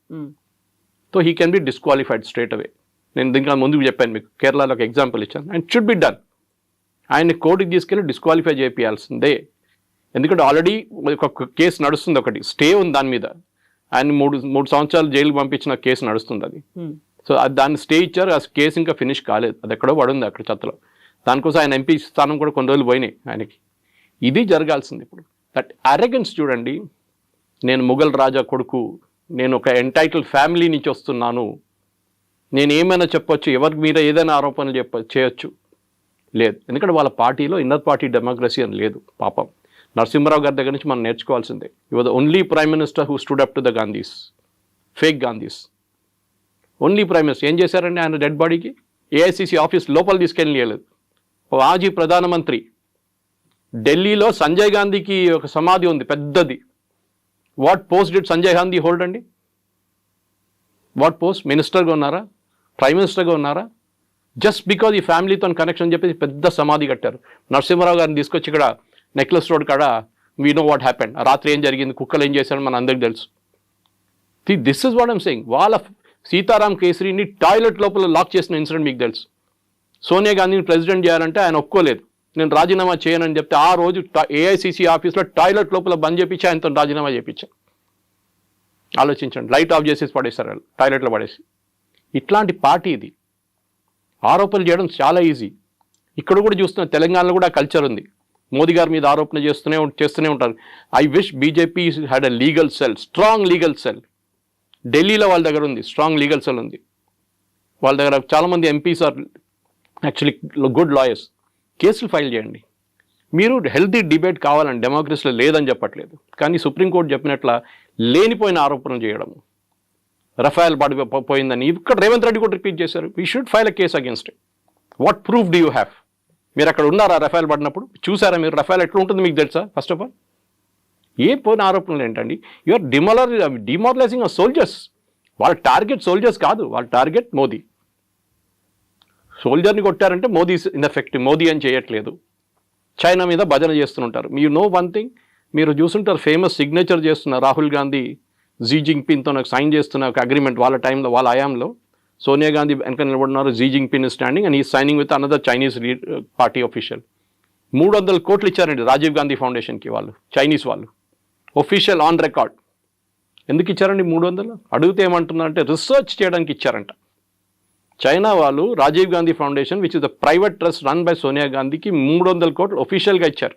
B: So he can be disqualified straight away. నేను దీనికి ముందుకు చెప్పాను మీకు, కేరళలో ఒక ఎగ్జాంపుల్ ఇచ్చాను. And should be done. ఆయన్ని కోర్టుకి తీసుకెళ్ళి డిస్క్వాలిఫై చేయాల్సిందే. ఎందుకంటే ఆల్రెడీ ఒక కేసు నడుస్తుంది, ఒకటి స్టే ఉంది దాని మీద. ఆయన 3 సంవత్సరాలు జైలు పంపించిన కేసు నడుస్తుంది అది. సో దాన్ని స్టే ఇచ్చారు, ఆ కేసు ఇంకా ఫినిష్ కాలేదు, అది ఎక్కడో పడుంది అక్కడ చెత్తలో. దానికోసం ఆయన ఎంపీ స్థానం కూడా కొన్ని రోజులు పోయినాయి ఆయనకి. ఇది జరగాల్సింది ఇప్పుడు. దట్ అరెగెన్స్ చూడండి. నేను ముఘల్ రాజా కొడుకు, నేను ఒక ఎంటైటిల్ ఫ్యామిలీ నుంచి వస్తున్నాను, నేను ఏమైనా చెప్పొచ్చు, ఎవరికి మీద ఏదైనా ఆరోపణలు చేయొచ్చు. లేదు, ఎందుకంటే వాళ్ళ పార్టీలో ఇన్నర్ పార్టీ డెమోక్రసీ అని లేదు. పాపం నరసింహరావు గారి దగ్గర నుంచి మనం నేర్చుకోవాల్సిందే. You was the only prime minister who stood up to the Gandhis, fake Gandhis. Only prime minister. ఏం చేశారండి ఆయన డెడ్ బాడీకి? ఏఐసిసి ఆఫీస్ లోపల తీసుకెళ్ళలేదు. మాజీ ప్రధానమంత్రి, ఢిల్లీలో సంజయ్ గాంధీకి ఒక సమాధి ఉంది పెద్దది. What post did Sanjay Gandhi hold అండి? What post? మినిస్టర్గా ఉన్నారా? ప్రైమ్ మినిస్టర్గా ఉన్నారా? జస్ట్ బికాజ్ ఈ ఫ్యామిలీతో కనెక్షన్ చెప్పేసి పెద్ద సమాధి కట్టారు. నరసింహరావు గారిని తీసుకొచ్చి ఇక్కడ నెక్లెస్ రోడ్ కాడ వీ నో వాట్ హ్యాపెండ్, రాత్రి ఏం జరిగింది, కుక్కలు ఏం చేశారని మన అందరికి తెలుసు. This is what I'm saying. వాళ్ళ సీతారాం కేసరిని టాయిలెట్ లోపల లాక్ చేసిన ఇన్సిడెంట్ మీకు తెలుసు. సోనియా గాంధీని ప్రెసిడెంట్ చేయాలంటే ఆయన ఒప్పుకోలేదు, నేను రాజీనామా చేయనని చెప్తే ఆ రోజు ఏఐసిసి ఆఫీస్లో టాయిలెట్ లోపల బంద్ చేయించి ఆయనతో రాజీనామా చేయించాను. ఆలోచించండి, లైట్ ఆఫ్ చేసేసి పడేస్తారు వాళ్ళు, టాయిలెట్లో పడేసి. ఇట్లాంటి పార్టీ ఇది. ఆరోపణలు చేయడం చాలా ఈజీ. ఇక్కడ కూడా చూస్తున్న తెలంగాణలో కూడా కల్చర్ ఉంది. మోదీ గారి మీద ఆరోపణ చేస్తూనే ఉంటారు. I wish BJP had a legal cell, strong legal cell. ఢిల్లీలో వాళ్ళ దగ్గర ఉంది, స్ట్రాంగ్ లీగల్ సెల్ ఉంది. వాళ్ళ దగ్గర చాలామంది MPs are actually good lawyers. కేసులు ఫైల్ చేయండి. మీరు హెల్తీ డిబేట్ కావాలని డెమోక్రసీలో లేదని చెప్పట్లేదు, కానీ సుప్రీంకోర్టు చెప్పినట్ల లేనిపోయిన ఆరోపణలు చేయడం, రఫాయల్ పోయిందని ఇక్కడ రేవంత్ రెడ్డి కూడా రిపీట్ చేశారు. We should file a case against it. What proof do you have? మీరు అక్కడ ఉన్నారా రఫాయల్ పడినప్పుడు? చూసారా మీరు రఫాయల్ ఎట్లా ఉంటుంది మీకు తెలుసా? ఫస్ట్ ఆఫ్ ఆల్ ఏ పోయిన ఆరోపణలు ఏంటండి? You are demoralising a soldiers. వాళ్ళ టార్గెట్ సోల్జర్స్ కాదు, వాళ్ళ టార్గెట్ మోదీ. సోల్జర్ని కొట్టారంటే మోదీ ఇన్ ఎఫెక్ట్, మోదీ అని చేయట్లేదు. చైనా మీద భజన చేస్తుంటారు. యూ నో వన్ థింగ్, మీరు చూస్తుంటారు ఫేమస్ సిగ్నేచర్ చేస్తున్న రాహుల్ గాంధీ జీ జింగ్పిన్తో నాకు సైన్ చేస్తున్న ఒక అగ్రిమెంట్ వాళ్ళ టైంలో, వాళ్ళ హయాంలో. సోనియా గాంధీ వెనక నిలబడినారు, జీ జింగ్పిన్ స్టాండింగ్ అండ్ ఈ signing with another Chinese party official. 300 కోట్లు ఇచ్చారండి రాజీవ్ గాంధీ ఫౌండేషన్కి వాళ్ళు, చైనీస్ వాళ్ళు, ఒఫీషియల్ ఆన్ రికార్డ్. ఎందుకు ఇచ్చారండి 300? అడిగితే ఏమంటున్నారంటే రీసెర్చ్ చేయడానికి ఇచ్చారంట. చైనా వాళ్ళు Rajiv Gandhi foundation which is the private trust run by Sonia గాంధీకి 300 కోట్లు ఒఫీషియల్గా ఇచ్చారు.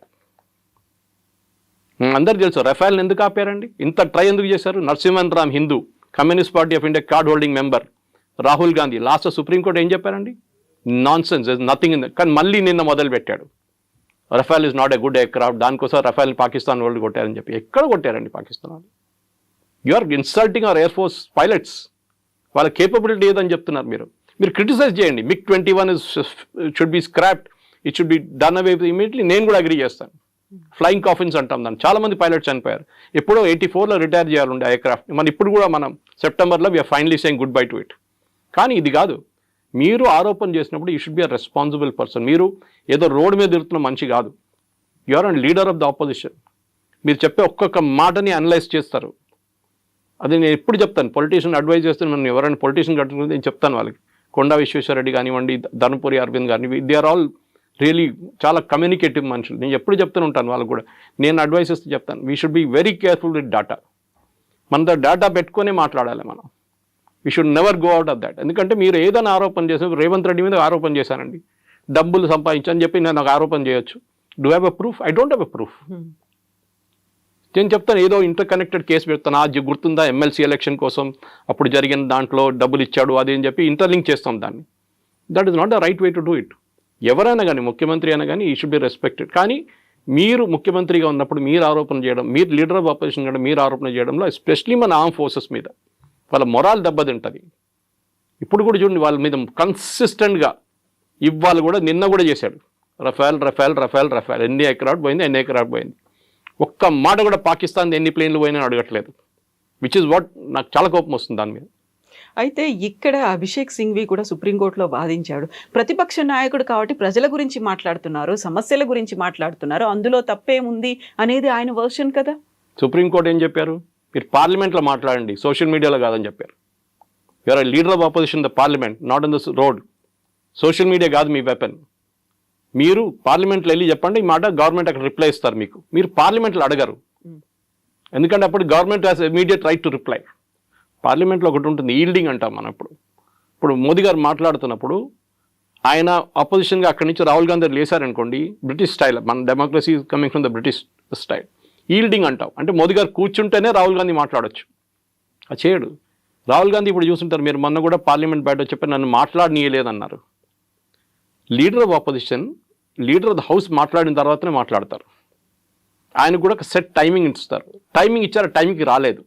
B: అందరు తెలుసు రఫాయల్ని ఎందుకు ఆపారండి, ఇంత ట్రై ఎందుకు చేశారు? Narasimhan Ram Hindu, communist party of India card holding member Rahul Gandhi last supreme court ఏం చెప్పారండి? Non sense, nothing in. కానీ మళ్ళీ నిన్న మొదలు పెట్టాడు, రఫాల్ is not a good air craft, దానికోసం రఫాల్ పాకిస్తాన్ వాళ్ళు కొట్టారని చెప్పి. ఎక్కడ కొట్టారండి పాకిస్తాన్ వాళ్ళు? You are insulting our air force pilots. వాళ్ళ కేపబిలిటీ ఏదని చెప్తున్నారు మీరు. మీరు క్రిటిసైజ్ చేయండి. MiG-21 should be scrapped, it should be done away immediately. నేను కూడా అగ్రీ చేస్తాను. ఫ్లయింగ్ కాఫిన్స్ అంటాం దాన్ని. చాలామంది పైలట్స్ చనిపోయారు. ఎప్పుడో 84లో రిటైర్ చేయాలండి ఎయిర్క్రాఫ్ట్. మన ఇప్పుడు కూడా మనం సెప్టెంబర్లో we're finally saying goodbye to it. కానీ ఇది కాదు. మీరు ఆరోపణ చేసినప్పుడు you should be a responsible person. మీరు ఏదో రోడ్డు మీద తిరుగుతున్న మనిషి కాదు. You are and leader of the opposition. మీరు చెప్పే ఒక్కొక్క మాటని అనలైజ్ చేస్తారు. అది నేను ఎప్పుడు చెప్తాను, పొలిటీషియన్ అడ్వైజ్ చేస్తే మనం ఎవరైనా పొలిటీషియన్ కట్టుకుంటే నేను చెప్తాను వాళ్ళకి. కొండా విశ్వేశ్వరరెడ్డి కానివ్వండి, ధర్మపురి అరవింద్ కానివ్వండి, దే ఆర్ ఆల్ రియలీ చాలా కమ్యూనికేటివ్ మనుషులు. నేను ఎప్పుడు చెప్తూనే ఉంటాను వాళ్ళకు కూడా. నేను అడ్వైస్ ఇస్తే చెప్తాను, we should be very careful with data. మన డేటా పెట్టుకునే మాట్లాడాలి మనం. We should never go out of that. ఎందుకంటే మీరు ఏదైనా ఆరోపణ చేసిన, రేవంత్ రెడ్డి మీద ఆరోపణ చేశానండి, డబ్బులు సంపాదించని చెప్పి నేను నాకు ఆరోపణ చేయొచ్చు. Do have a proof? I don't have a proof. నేను చెప్తాను ఏదో ఇంటర్ కనెక్టెడ్ కేసు పెడతాను. అది గుర్తుందా, ఎమ్మెల్సీ ఎలక్షన్ కోసం అప్పుడు జరిగిన దాంట్లో డబ్బులు ఇచ్చాడు అది అని చెప్పి ఇంటర్లింక్ చేస్తాం దాన్ని. That is not the right way to do it. ఎవరైనా కానీ, ముఖ్యమంత్రి అయినా కానీ, ఈ షుడ్ బి రెస్పెక్టెడ్. కానీ మీరు ముఖ్యమంత్రిగా ఉన్నప్పుడు మీరు ఆరోపణ చేయడం, మీరు లీడర్ ఆఫ్ ఆపోజిషన్ కూడా మీరు ఆరోపణ చేయడంలో, ఎస్పెషలీ మన ఆర్మ్ ఫోర్సెస్ మీద వాళ్ళ మొరాల్ దెబ్బతింటుంది. ఇప్పుడు కూడా చూడండి వాళ్ళ మీద కన్సిస్టెంట్గా ఇవాళ కూడా, నిన్న కూడా చేశాడు రఫాల్ రఫాల్ రఫాల్ రఫాల్. ఎన్ని ఎకరాట్ పోయింది, ఎన్ని ఎకరాట్ పోయింది. ఒక్క మాట కూడా పాకిస్తాన్ ఎన్ని ప్లేన్లు పోయినా అడగట్లేదు. విచ్ ఇస్ వాట్ నాకు చాలా కోపం వస్తుంది దాని మీద.
C: అయితే ఇక్కడ అభిషేక్ సింఘ్వి కూడా సుప్రీంకోర్టులో వాదించాడు. ప్రతిపక్ష నాయకుడు కాబట్టి ప్రజల గురించి మాట్లాడుతున్నారు, సమస్యల గురించి మాట్లాడుతున్నారు, అందులో తప్పేముంది అనేది ఆయన వర్షన్ కదా.
B: సుప్రీంకోర్టు ఏం చెప్పారు? మీరు పార్లమెంట్లో మాట్లాడండి, సోషల్ మీడియాలో కాదని చెప్పారు. You're leader of opposition the parliament, not in the road. Social media కాదు మీ వెపన్. మీరు పార్లమెంట్లో వెళ్ళి చెప్పండి ఈ మాట, గవర్నమెంట్ అక్కడ రిప్లై ఇస్తారు మీకు. మీరు పార్లమెంట్లో అడగరు, ఎందుకంటే అప్పుడు government has immediate right to reply. పార్లమెంట్లో ఒకటి ఉంటుంది, ఈల్డింగ్ అంటాం మనం. ఇప్పుడు మోదీ గారు మాట్లాడుతున్నప్పుడు ఆయన అపోజిషన్గా అక్కడి నుంచి రాహుల్ గాంధీ లేసారనుకోండి, బ్రిటిష్ స్టైల్, మన democracy coming from the British style, yielding అంటాం. అంటే మోదీ గారు కూర్చుంటేనే రాహుల్ గాంధీ మాట్లాడొచ్చు. అది చేయడు రాహుల్ గాంధీ. ఇప్పుడు చూస్తుంటారు మీరు, మొన్న కూడా పార్లమెంట్ బయట చెప్పి నన్ను మాట్లాడనీయలేదన్నారు. Leader of opposition, leader of the house మాట్లాడిన తర్వాతనే మాట్లాడతారు. ఆయన కూడా ఒక సెట్ టైమింగ్ ఇస్తారు. టైమింగ్ ఇచ్చారు, టైంకి రాలేదు.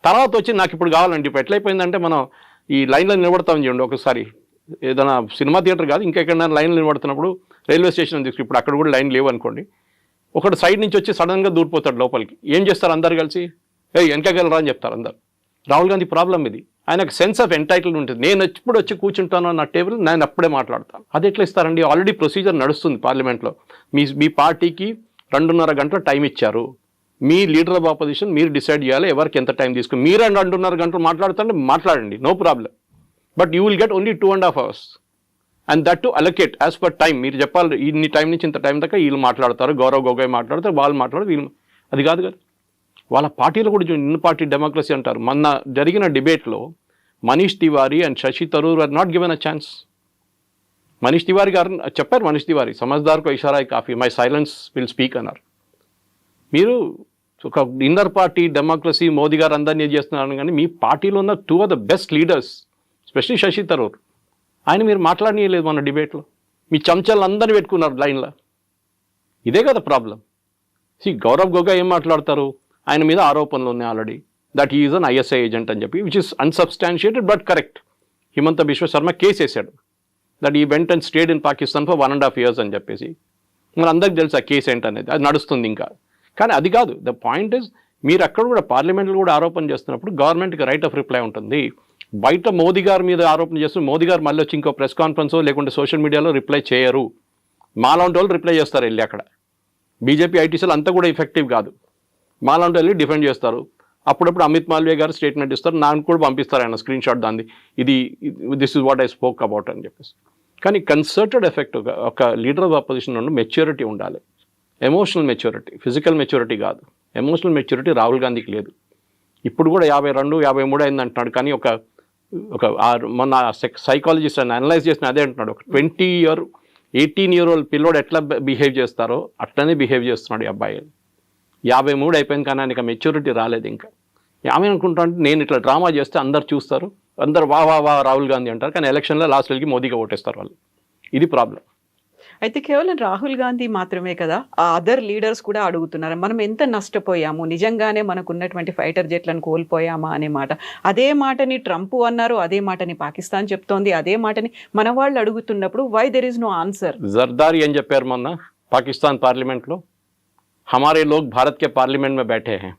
B: తర్వాత వచ్చి నాకు ఇప్పుడు కావాలండి. ఇప్పుడు ఎట్లయిపోయిందంటే మనం ఈ లైన్లో నిలబడతామని చూడండి. ఒకసారి ఏదైనా సినిమా థియేటర్ కాదు, ఇంకెక్కడైనా లైన్లో నిలబడుతున్నప్పుడు రైల్వే స్టేషన్ తీసుకు, ఇప్పుడు అక్కడ కూడా లైన్ లేవు అనుకోండి. ఒకటి సైడ్ నుంచి వచ్చి సడన్గా దూరిపోతాడు లోపలికి. ఏం చేస్తారు అందరు కలిసి, వెనకగలరా అని చెప్తారు అందరు. రాహుల్ గాంధీ ప్రాబ్లం ఇది. ఆయనకు సెన్స్ ఆఫ్ ఎంటైటిల్మెంట్ ఉంటుంది. నేను ఎప్పుడు వచ్చి కూర్చుంటాను నా టేబుల్, నేను అప్పుడే మాట్లాడతాను. అది ఎట్లా ఇస్తారండి? ఆల్రెడీ ప్రొసీజర్ నడుస్తుంది పార్లమెంట్లో. మీ పార్టీకి 2.5 గంటల టైం ఇచ్చారు. మీ లీడర్ ఆఫ్ ఆపోజిషన్ మీరు డిసైడ్ చేయాలి ఎవరికి ఎంత టైం తీసుకుని. మీరు 2.5 గంటలు మాట్లాడుతుంటే మాట్లాడండి, no problem. But you will get only 2.5 hours. And that to allocate as per time. మీరు చెప్పాలి ఇన్ని టైం నుంచి ఇంత టైం దాకా వీళ్ళు మాట్లాడతారు, గౌరవ్ గొగోయ్ మాట్లాడతారు, వాళ్ళు మాట్లాడతారు, వీళ్ళు. అది కాదు కదా. వాళ్ళ పార్టీలో కూడా ఇన్ పార్టీ డెమోక్రసీ అంటారు. మొన్న జరిగిన డిబేట్లో Manish Tewari and Shashi Tharoor are not given a chance. Manish Tewari గారు చెప్పారు, మనీష్ తివారీ సమజ్దార్కో ఇషారా కాఫీ, మై సైలెన్స్ విల్ స్పీక్ అన్నారు. మీరు ఒక ఇన్నర్ పార్టీ డెమోక్రసీ మోదీ గారు అందరినీ చేస్తున్నారు, కానీ మీ పార్టీలో ఉన్న 2 of the best leaders specially Shashi Tharoor, ఆయన మీరు మాట్లాడనీయలేదు మన డిబేట్లో. మీ చెంచాలందరినీ పెట్టుకున్నారు లైన్లో. ఇదే కదా ప్రాబ్లం. గౌరవ్ గొగోయ్ ఏం మాట్లాడతారు, ఆయన మీద ఆరోపణలు ఉన్నాయి already that he is an ISI agent అని చెప్పి, which is unsubstantiated but correct. Himanta Biswa Sarma case వేశాడు that he went and stayed in Pakistan for 1.5 years అని చెప్పేసి. మన అందరికి తెలుసు ఆ కేసు ఏంటనేది, అది నడుస్తుంది ఇంకా. కానీ అది కాదు ద పాయింట్ ఇస్, మీరు అక్కడ కూడా పార్లమెంట్లో కూడా ఆరోపణ చేస్తున్నప్పుడు గవర్నమెంట్కి రైట్ ఆఫ్ రిప్లై ఉంటుంది. బయట మోదీ గారి మీద ఆరోపణ చేస్తూ మోదీ గారు మళ్ళీ వచ్చి ఇంకో ప్రెస్ కాన్ఫరెన్సో లేకుంటే సోషల్ మీడియాలో రిప్లై చేయరు. మాలాంటి వాళ్ళు రిప్లై చేస్తారు వెళ్ళి. అక్కడ బీజేపీ ఐటీసీలు అంతా కూడా ఎఫెక్టివ్ కాదు. మాలాంటి వెళ్ళి డిఫెండ్ చేస్తారు. అప్పుడప్పుడు అమిత్ మాల్వియా గారు స్టేట్మెంట్ ఇస్తారు, నాకు కూడా పంపిస్తారు ఆయన స్క్రీన్ షాట్ దాన్ని, this is what I spoke about అని చెప్పేసి. కానీ కన్సర్టెడ్ ఎఫెక్ట్ ఒక లీడర్ ఆఫ్ అపోజిషన్ నుండి మెచ్యూరిటీ ఉండాలి. ఎమోషనల్ మెచ్యూరిటీ, ఫిజికల్ మెచ్యూరిటీ కాదు. ఎమోషనల్ మెచ్యూరిటీ రాహుల్ గాంధీకి లేదు. ఇప్పుడు కూడా 52, 53 అయింది అంటున్నాడు. కానీ మొన్న సైకాలజిస్ట్ అని అనలైజ్ చేసిన అదే అంటున్నాడు, ఒక 18-year-old పిల్లోడు ఎట్లా బిహేవ్ చేస్తారో అట్లనే బిహేవ్ చేస్తున్నాడు ఈ అబ్బాయి. 53 అయిపోయింది కానీ ఆయనకి మెచ్యూరిటీ రాలేదు ఇంకా. ఆమె అనుకుంటా నేను ఇట్లా డ్రామా చేస్తే అందరు చూస్తారు, అందరు వా రాహుల్ గాంధీ అంటారు, కానీ ఎలక్షన్లో లాస్ట్ వెళ్ళి మోదీగా ఓటేస్తారు వాళ్ళు. ఇది ప్రాబ్లం.
C: అయితే కేవలం రాహుల్ గాంధీ మాత్రమే కదా, ఆ అదర్ లీడర్స్ కూడా అడుగుతున్నారు, మనం ఎంత నష్టపోయాము, నిజంగానే మనకు ఉన్నటువంటి ఫైటర్ జెట్లను కోల్పోయామా అనే మాట. అదే మాటని ట్రంప్ అన్నారు, అదే మాటని పాకిస్తాన్ చెప్తోంది, అదే మాటని మన వాళ్ళు అడుగుతున్నప్పుడు why there is no answer?
B: Zardari ఏం చెప్పారు మొన్న పాకిస్తాన్ పార్లమెంట్లో, హమారే లోగ్ భారత్ కే పార్లమెంట్ మే బైఠే హై.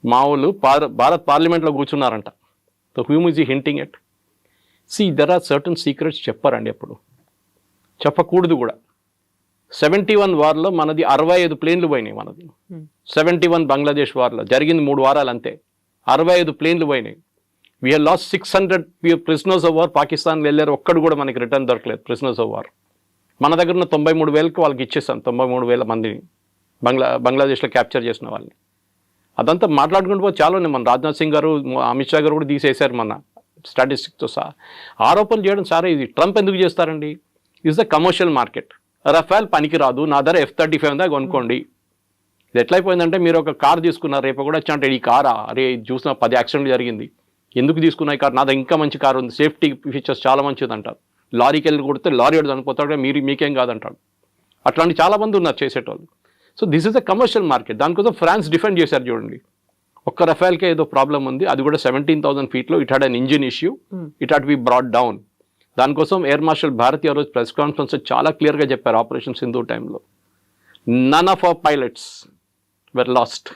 B: మావులు భారత్ పార్లమెంట్లో కూర్చున్నారంట. So Hume is hinting at. There are certain secrets చెప్పారండి, ఎప్పుడు చెప్పకూడదు కూడా. 71 వార్లో మనది 65 ప్లేన్లు పోయినాయి. మనది 71 బంగ్లాదేశ్ వార్లో జరిగింది 3 వారాలు అంతే, 65 ప్లేన్లు పోయినాయి. We have lost 600 prisoners of war. Pakistan వెళ్ళారు, ఒక్కడు కూడా మనకి రిటర్న్ దొరకలేదు ప్రిజనర్స్ ఆఫ్ వార్. మన దగ్గర ఉన్న 93,000కి వాళ్ళకి ఇచ్చేసాం, 93,000 మందిని బంగ్లాదేశ్లో క్యాప్చర్ చేసిన వాళ్ళని. అదంతా మాట్లాడుకుంటూ పోతే చాలా ఉన్నాయి. మన రాజ్నాథ్ సింగ్ గారు, అమిత్ షా గారు కూడా తీసేశారు మన స్టాటిస్టిక్స్తో సహా. ఆరోపణలు చేయడం సరే, ఇది ట్రంప్ ఎందుకు చేస్తారండి? Is the commercial market. Rafale పనికి రాదు, నా ధర F-35 ఉందా కొనుక్కోండి. ఇది ఎట్లయిపోయిందంటే, మీరు ఒక కార్ తీసుకున్నారు, రేపు కూడా వచ్చి అంటే ఈ కారా, అరే ఇది చూసిన 10 యాక్సిడెంట్ జరిగింది, ఎందుకు తీసుకున్నా ఈ కార్, నా దగ్గర ఇంకా మంచి కారు ఉంది, సేఫ్టీ ఫీచర్స్ చాలా మంచిది అంటారు. లారీకి వెళ్ళి కొడితే లారీ వాడు చనిపోతాడు, మీకేం కాదంటాడు. అట్లాంటి చాలామంది ఉన్నారు చేసేటోళ్ళు. So this is the commercial market. దానికోసం ఫ్రాన్స్ డిఫెండ్ చేశారు చూడండి. ఒక్క రఫేల్కే ఏదో ప్రాబ్లం ఉంది, అది కూడా 17,000 feetలో. It had an engine issue, it had be brought down. దానికోసం ఎయిర్ మార్షల్ భారతి ఆ రోజు ప్రెస్ కాన్ఫరెన్స్ చాలా క్లియర్గా చెప్పారు, ఆపరేషన్ సింధు టైంలో none of our pilots were lost,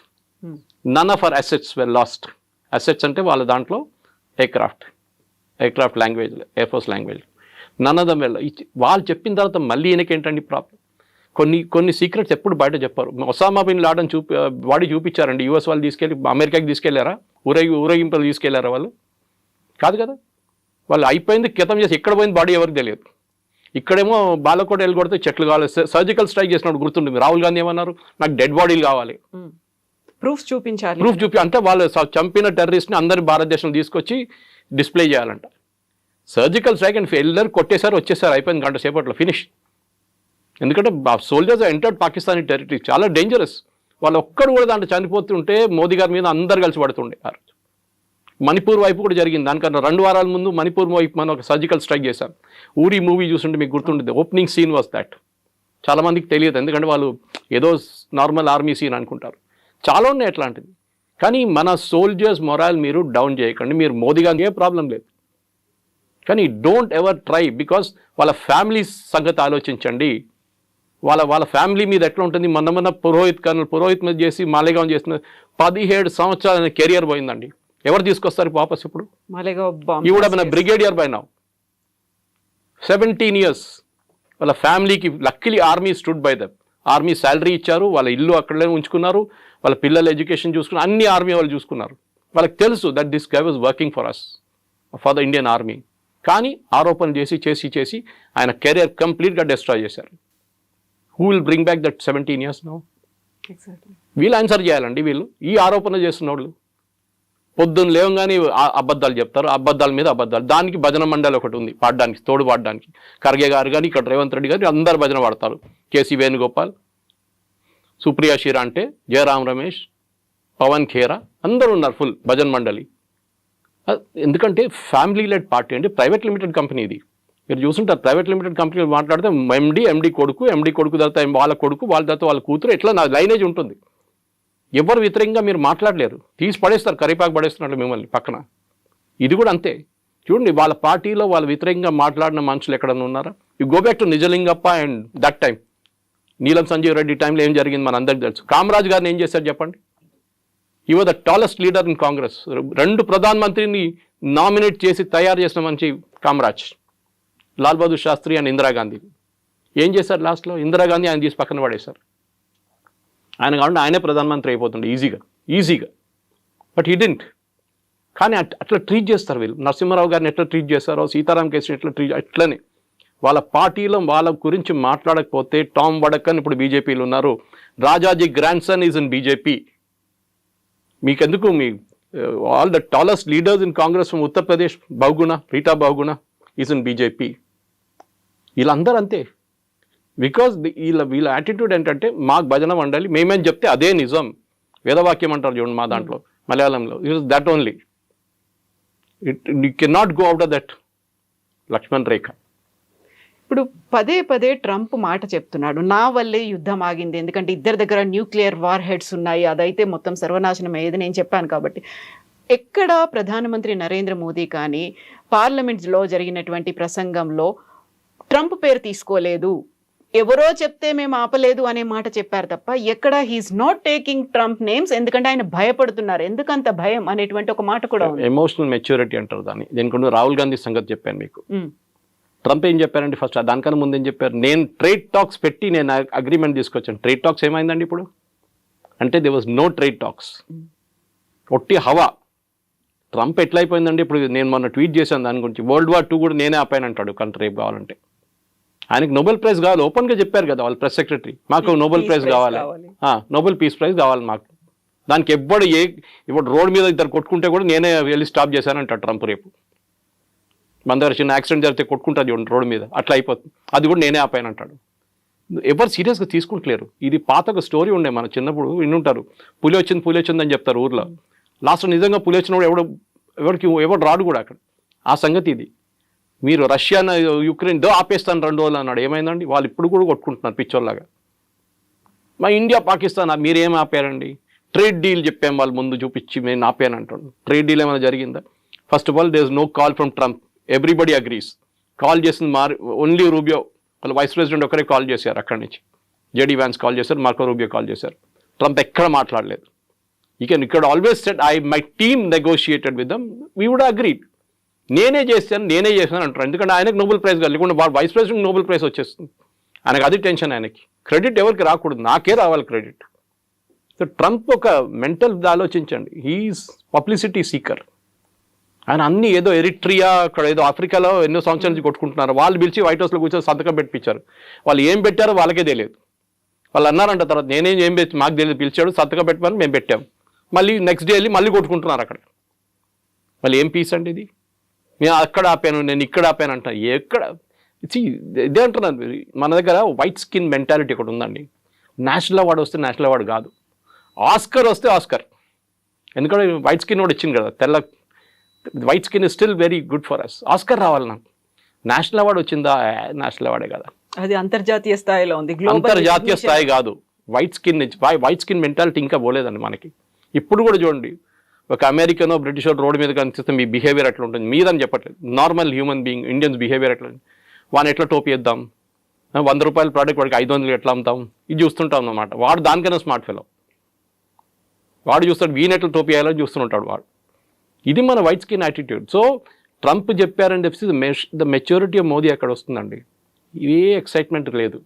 B: none of our assets were lost. Assets అంటే వాళ్ళ దాంట్లో aircraft language, air force language, none of them well. వాళ్ళు చెప్పిన తర్వాత మళ్ళీ ఈయనకేంటండి ప్రాబ్లం? కొన్ని సీక్రెట్స్ ఎప్పుడు బయట చెప్పారు. ఒసామా బిన్ లాడన్ వాడి చూపించారండి, యూఎస్ వాళ్ళు తీసుకెళ్ళి అమెరికాకి తీసుకెళ్లారా, ఊరేగింపులు తీసుకెళ్లారా? వాళ్ళు కాదు కదా. వాళ్ళు అయిపోయింది, క్రితం చేసి ఎక్కడ పోయింది బాడీ ఎవరికి తెలియదు. ఇక్కడేమో బాలకోట వెళ్ళి కొడితే చెట్లు కావాలి, సర్జికల్ స్ట్రైక్ చేసినప్పుడు గుర్తుంటుంది. రాహుల్ గాంధీ ఏమన్నారు, నాకు డెడ్ బాడీలు కావాలి,
C: ప్రూఫ్ చూపించాలి.
B: అంటే వాళ్ళు చంపిన టెర్రరిస్ట్ని అందరి భారతదేశం తీసుకొచ్చి డిస్ప్లే చేయాలంట. సర్జికల్ స్ట్రైక్ అండ్ వెళ్ళారు, కొట్టేశారు, వచ్చేసారు, అయిపోయింది, గంట సేపట్లో ఫినిష్. ఎందుకంటే సోల్జర్స్ ఎంటర్డ్ పాకిస్తానీ టెరిటరీ, చాలా డేంజరస్. వాళ్ళు ఒక్కరు కూడా దాంట్లో చనిపోతుంటే మోదీ గారి మీద అందరు కలిసి పడుతుండే. మణిపూర్ వైపు కూడా జరిగింది. దానికన్నా 2 వారాల ముందు మణిపూర్ వైపు మనం ఒక సర్జికల్ స్ట్రైక్ చేశాం. ఊరి మూవీ చూస్తుంటే మీకు గుర్తుంటుంది, ఓపెనింగ్ సీన్ వాస్ దాట్. చాలామందికి తెలియదు, ఎందుకంటే వాళ్ళు ఏదో నార్మల్ ఆర్మీ సీన్ అనుకుంటారు. చాలా ఉన్నాయి అట్లాంటిది. కానీ మన సోల్జర్స్ మొరాల్ మీరు డౌన్ చేయకండి. మీరు మోదీ గారికి ఏ ప్రాబ్లం లేదు, కానీ డోంట్ ఎవర్ ట్రై, బికాస్ వాళ్ళ ఫ్యామిలీ సంగతి ఆలోచించండి. వాళ్ళ ఫ్యామిలీ మీద ఎట్లా ఉంటుంది. మొన్న పురోహిత్ మీద చేసి మాలేగాం చేసిన 17 సంవత్సరాల కెరియర్ పోయిందండి. ఎవరు తీసుకొస్తారు వాపస్ ఇప్పుడు? ఈ కూడా మన బ్రిగేడియర్ బై నౌ 17 years. వాళ్ళ ఫ్యామిలీకి luckily army stood by them. Army salary ఇచ్చారు, వాళ్ళ ఇల్లు అక్కడే ఉంచుకున్నారు, వాళ్ళ పిల్లల ఎడ్యుకేషన్ చూసుకున్నారు, అన్ని ఆర్మీ వాళ్ళు చూసుకున్నారు. వాళ్ళకి తెలుసు that this guy was working for us, for the Indian army. కానీ ఆరోపణలు చేసి ఆయన కెరియర్ కంప్లీట్గా డిస్ట్రాయ్ చేశారు. Who will bring back that 17 years now? వీళ్ళు ఆన్సర్ చేయాలండి. వీళ్ళు ఈ ఆరోపణ చేస్తున్న వాళ్ళు పొద్దున్న లేవగానే అబద్ధాలు చెప్తారు, అబద్ధాల మీద అబద్ధాలు. దానికి భజన మండలి ఒకటి ఉంది పాడడానికి, తోడు పాడడానికి. ఖర్గే గారు కానీ ఇక్కడ రేవంత్ రెడ్డి గారు అందరు భజన పాడతారు. కేసీ వేణుగోపాల్, సుప్రియా శ్రీరాంటే, జయరాం రమేష్, పవన్ ఖేరా అందరూ ఉన్నారు ఫుల్ భజన్ మండలి. ఎందుకంటే ఫ్యామిలీ లెడ్ పార్టీ అంటే ప్రైవేట్ లిమిటెడ్ కంపెనీ ఇది. మీరు చూస్తుంటారు ప్రైవేట్ లిమిటెడ్ కంపెనీలు మాట్లాడితే ఎండి కొడుకు తర్వాత వాళ్ళ కొడుకు, వాళ్ళ తర్వాత వాళ్ళ కూతురు, ఇట్లా నా లైనేజ్ ఉంటుంది. ఎవరు వ్యతిరేకంగా మీరు మాట్లాడలేరు, తీసి పడేస్తారు, కరిపాకు పడేస్తున్నట్లు మిమ్మల్ని పక్కన. ఇది కూడా అంతే. చూడండి వాళ్ళ పార్టీలో వాళ్ళు వ్యతిరేకంగా మాట్లాడిన మనుషులు ఎక్కడన్నా ఉన్నారా? You go back to Nijalingappa and that time, నీలం సంజీవ్ రెడ్డి టైంలో ఏం జరిగింది మన అందరికి తెలుసు. కామరాజ్ గారిని ఏం చేశారు చెప్పండి? ఈ was the tallest leader in Congress. 2 ప్రధానమంత్రిని నామినేట్ చేసి తయారు చేసిన మంచి కామరాజ్, లాల్ బహదూర్ శాస్త్రి అండ్ ఇందిరాగాంధీ. ఏం చేశారు లాస్ట్లో? ఇందిరాగాంధీ ఆయన తీసి పక్కన పడేశారు. ఆయన కాకుండా ఆయనే ప్రధానమంత్రి అయిపోతుండే ఈజీగా. But he didn't. కానీ అట్లా ట్రీట్ చేస్తారు వీళ్ళు. నరసింహారావు గారిని ఎట్లా ట్రీట్ చేస్తారో, సీతారాం కేసుని ఎట్లా ట్రీట్, అట్లనే వాళ్ళ పార్టీలో వాళ్ళ గురించి మాట్లాడకపోతే టామ్ వడకన్ ఇప్పుడు బీజేపీలో ఉన్నారు, Rajaji grandson is in BJP. మీకెందుకు? మీ all the tallest leaders in Congress from Uttar Pradesh, Rita Bahuguna is in BJP. వీళ్ళందరూ అంతే. బికాజ్ వీళ్ళ యాటిట్యూడ్ ఏంటంటే మాకు భజన మండలి, మేమేం చెప్తే అదే నిజం. వేదవాక్యం అంటారు చూడండి మా దాంట్లో మలయాళంలో. It is that only. You can not go out of that Lakshman Rekha.
C: ఇప్పుడు పదే ట్రంప్ మాట చెప్తున్నాడు, నా వల్లే యుద్ధం ఆగింది, ఎందుకంటే ఇద్దరి దగ్గర న్యూక్లియర్ వార్ హెడ్స్ ఉన్నాయి, అదైతే మొత్తం సర్వనాశనం అయ్యేది నేను చెప్పాను కాబట్టి. ఎక్కడ ప్రధానమంత్రి నరేంద్ర మోదీ కానీ పార్లమెంట్లో జరిగినటువంటి ప్రసంగంలో ట్రంప్ పేరు తీసుకోలేదు, ఎవరో చెప్తే మేము ఆపలేదు అనే మాట చెప్పారు తప్ప ఎక్కడ he is not taking Trump names. ఎందుకంటే ఆయన భయపడుతున్నారు. ఎందుకంత భయం అనేటువంటి ఒక మాట కూడా ఉంది.
B: ఎమోషనల్ మెచ్యూరిటీ అంటారు దాన్ని. దీనికి రాహుల్ గాంధీ సంగతి చెప్పాను మీకు. ట్రంప్ ఏం చెప్పారండి ఫస్ట్? దానికన్నా ముందు ఏం చెప్పారు? నేను ట్రేడ్ టాక్స్ పెట్టి నేను అగ్రిమెంట్ తీసుకొచ్చాను. ట్రేడ్ టాక్స్ ఏమైందండి ఇప్పుడు? అంటే they was no trade talks, ఒట్టి హవా. ట్రంప్ ఎట్లయిపోయిందండి ఇప్పుడు? నేను మొన్న ట్వీట్ చేశాను దాని గురించి. World War II కూడా నేనే ఆపాను అంటాడు కంట్రీ రేపు కావాలంటే. ఆయనకి నోబెల్ ప్రైజ్ కావాలి, ఓపెన్గా చెప్పారు కదా వాళ్ళ ప్రెస్ సెక్రటరీ, మాకు నోబెల్ ప్రైజ్ కావాలి, నోబెల్ పీస్ ప్రైజ్ కావాలి మాకు. దానికి ఇప్పుడు రోడ్ మీద ఇద్దరు కొట్టుకుంటే కూడా నేనే వెళ్ళి స్టాప్ చేశానంటాడు ట్రంప్ రేపు. మన దగ్గర చిన్న యాక్సిడెంట్ జరిగితే కొట్టుకుంటుంది చూడండి రోడ్ మీద, అట్లా అయిపోతుంది. అది కూడా నేనే ఆపాను అంటాడు. ఎవరు సీరియస్గా తీసుకుంటలేరు. ఇది పాత ఒక స్టోరీ ఉండే, మన చిన్నప్పుడు వినుంటారు. పులి వచ్చింది అని చెప్తారు ఊర్లో. లాస్ట్ నిజంగా పులి వచ్చినప్పుడు ఎవడు రాడు కూడా అక్కడ. ఆ సంగతి ఇది. మీరు రష్యా యుక్రెయిన్ ఆపేస్తాను 2 రోజులు అన్నాడు, ఏమైందండి? వాళ్ళు ఇప్పుడు కూడా కొట్టుకుంటున్నారు పిచ్చోళ్ళలాగా. మా ఇండియా పాకిస్తాన్ మీరేం ఆపారండి? ట్రేడ్ డీల్ చెప్పాం వాళ్ళు ముందు చూపించి నేను ఆపాను అంటాడు. ట్రేడ్ డీల్ ఏమైనా జరిగిందా? First of all there is no call from Trump, everybody agrees. Call చేసింది ఓన్లీ రూబియో, వాళ్ళ వైస్ ప్రెసిడెంట్ ఒకరే కాల్ చేశారు అక్కడి నుంచి. జేడీ వ్యాన్స్ కాల్ చేశారు, మార్కో రూబియో కాల్ చేశారు. ట్రంప్ ఎక్కడ మాట్లాడలేదు. ఇక్కడ always said my team negotiated with them, we would agreed. నేనే చేశాను అంటారు. ఎందుకంటే ఆయనకు నోబెల్ ప్రైజ్ కాదు, లేకుండా వైస్ ప్రెసిడెంట్ నోబెల్ ప్రైజ్ వచ్చేస్తుంది. ఆయనకు అది టెన్షన్. ఆయనకి క్రెడిట్ ఎవరికి రాకూడదు, నాకే రావాలి క్రెడిట్. సో ట్రంప్ ఒక మెంటల్ ఆలోచించండి, హీఈస్ పబ్లిసిటీ సీకర్. ఆయన అన్ని ఏదో ఎరిట్రియా, అక్కడ ఏదో ఆఫ్రికాలో ఎన్నో సంవత్సరాల నుంచి కొట్టుకుంటున్నారు. వాళ్ళు పిలిచి వైట్ హౌస్లో కూర్చొని సంతకం పెట్టించారు. వాళ్ళు ఏం పెట్టారో వాళ్ళకే తెలియదు. వాళ్ళు అన్నారంట తర్వాత, ఏం పెట్టి మాకు తెలియదు, పిలిచాడు సంతకం పెట్టమని మేము పెట్టాం. మళ్ళీ నెక్స్ట్ డే వెళ్ళి మళ్ళీ కొట్టుకుంటున్నారు అక్కడ. మళ్ళీ ఏం పీస్ అండి ఇది? నేను అక్కడ ఆపాను, నేను ఇక్కడ ఆపాను అంట. ఎక్కడ ఇదే అంటున్నాను. మన దగ్గర వైట్ స్కిన్ మెంటాలిటీ ఒకటి ఉందండి. నేషనల్ అవార్డు వస్తే నేషనల్ అవార్డు కాదు, ఆస్కర్ వస్తే ఆస్కర్. ఎందుకంటే వైట్ స్కిన్ కూడా ఇచ్చింది కదా, తెల్ల white skin is still very good for us. Oscar రావాలి నాకు. నేషనల్ అవార్డు వచ్చిందా? నేషనల్ అవార్డే కదా,
C: అది అంతర్జాతీయ స్థాయిలో ఉంది.
B: అంతర్జాతీయ స్థాయి కాదు. వైట్ స్కిన్ మెంటాలిటీ ఇంకా పోలేదండి మనకి. ఇప్పుడు కూడా చూడండి, ఒక అమెరికనో బ్రిటిషో రోడ్డు మీద కనిపిస్తే మీ బిహేవియర్ ఎట్లా ఉంటుంది మీదని చెప్పట్లేదు. Normal human being Indians behaviour ఎట్లా, వాడిని ఎట్లా టోపీ వేద్దాం, 100 రూపాయల ప్రోడక్ట్ వాడికి 500 ఎట్లా అమ్ముతాం, ఇది చూస్తుంటాం అన్నమాట. వాడు దానికైనా స్మార్ట్ ఫెలో. వాడు చూస్తాడు వీని ఎట్లా టోపీ వేయాలని చూస్తుంటాడు వాడు. ఇది మన white skin attitude. So Trump చెప్పారని చెప్పి ద మెచ్యూరిటీ ఆఫ్ మోదీ అక్కడ వస్తుందండి. ఏ ఎక్సైట్మెంట్ లేదు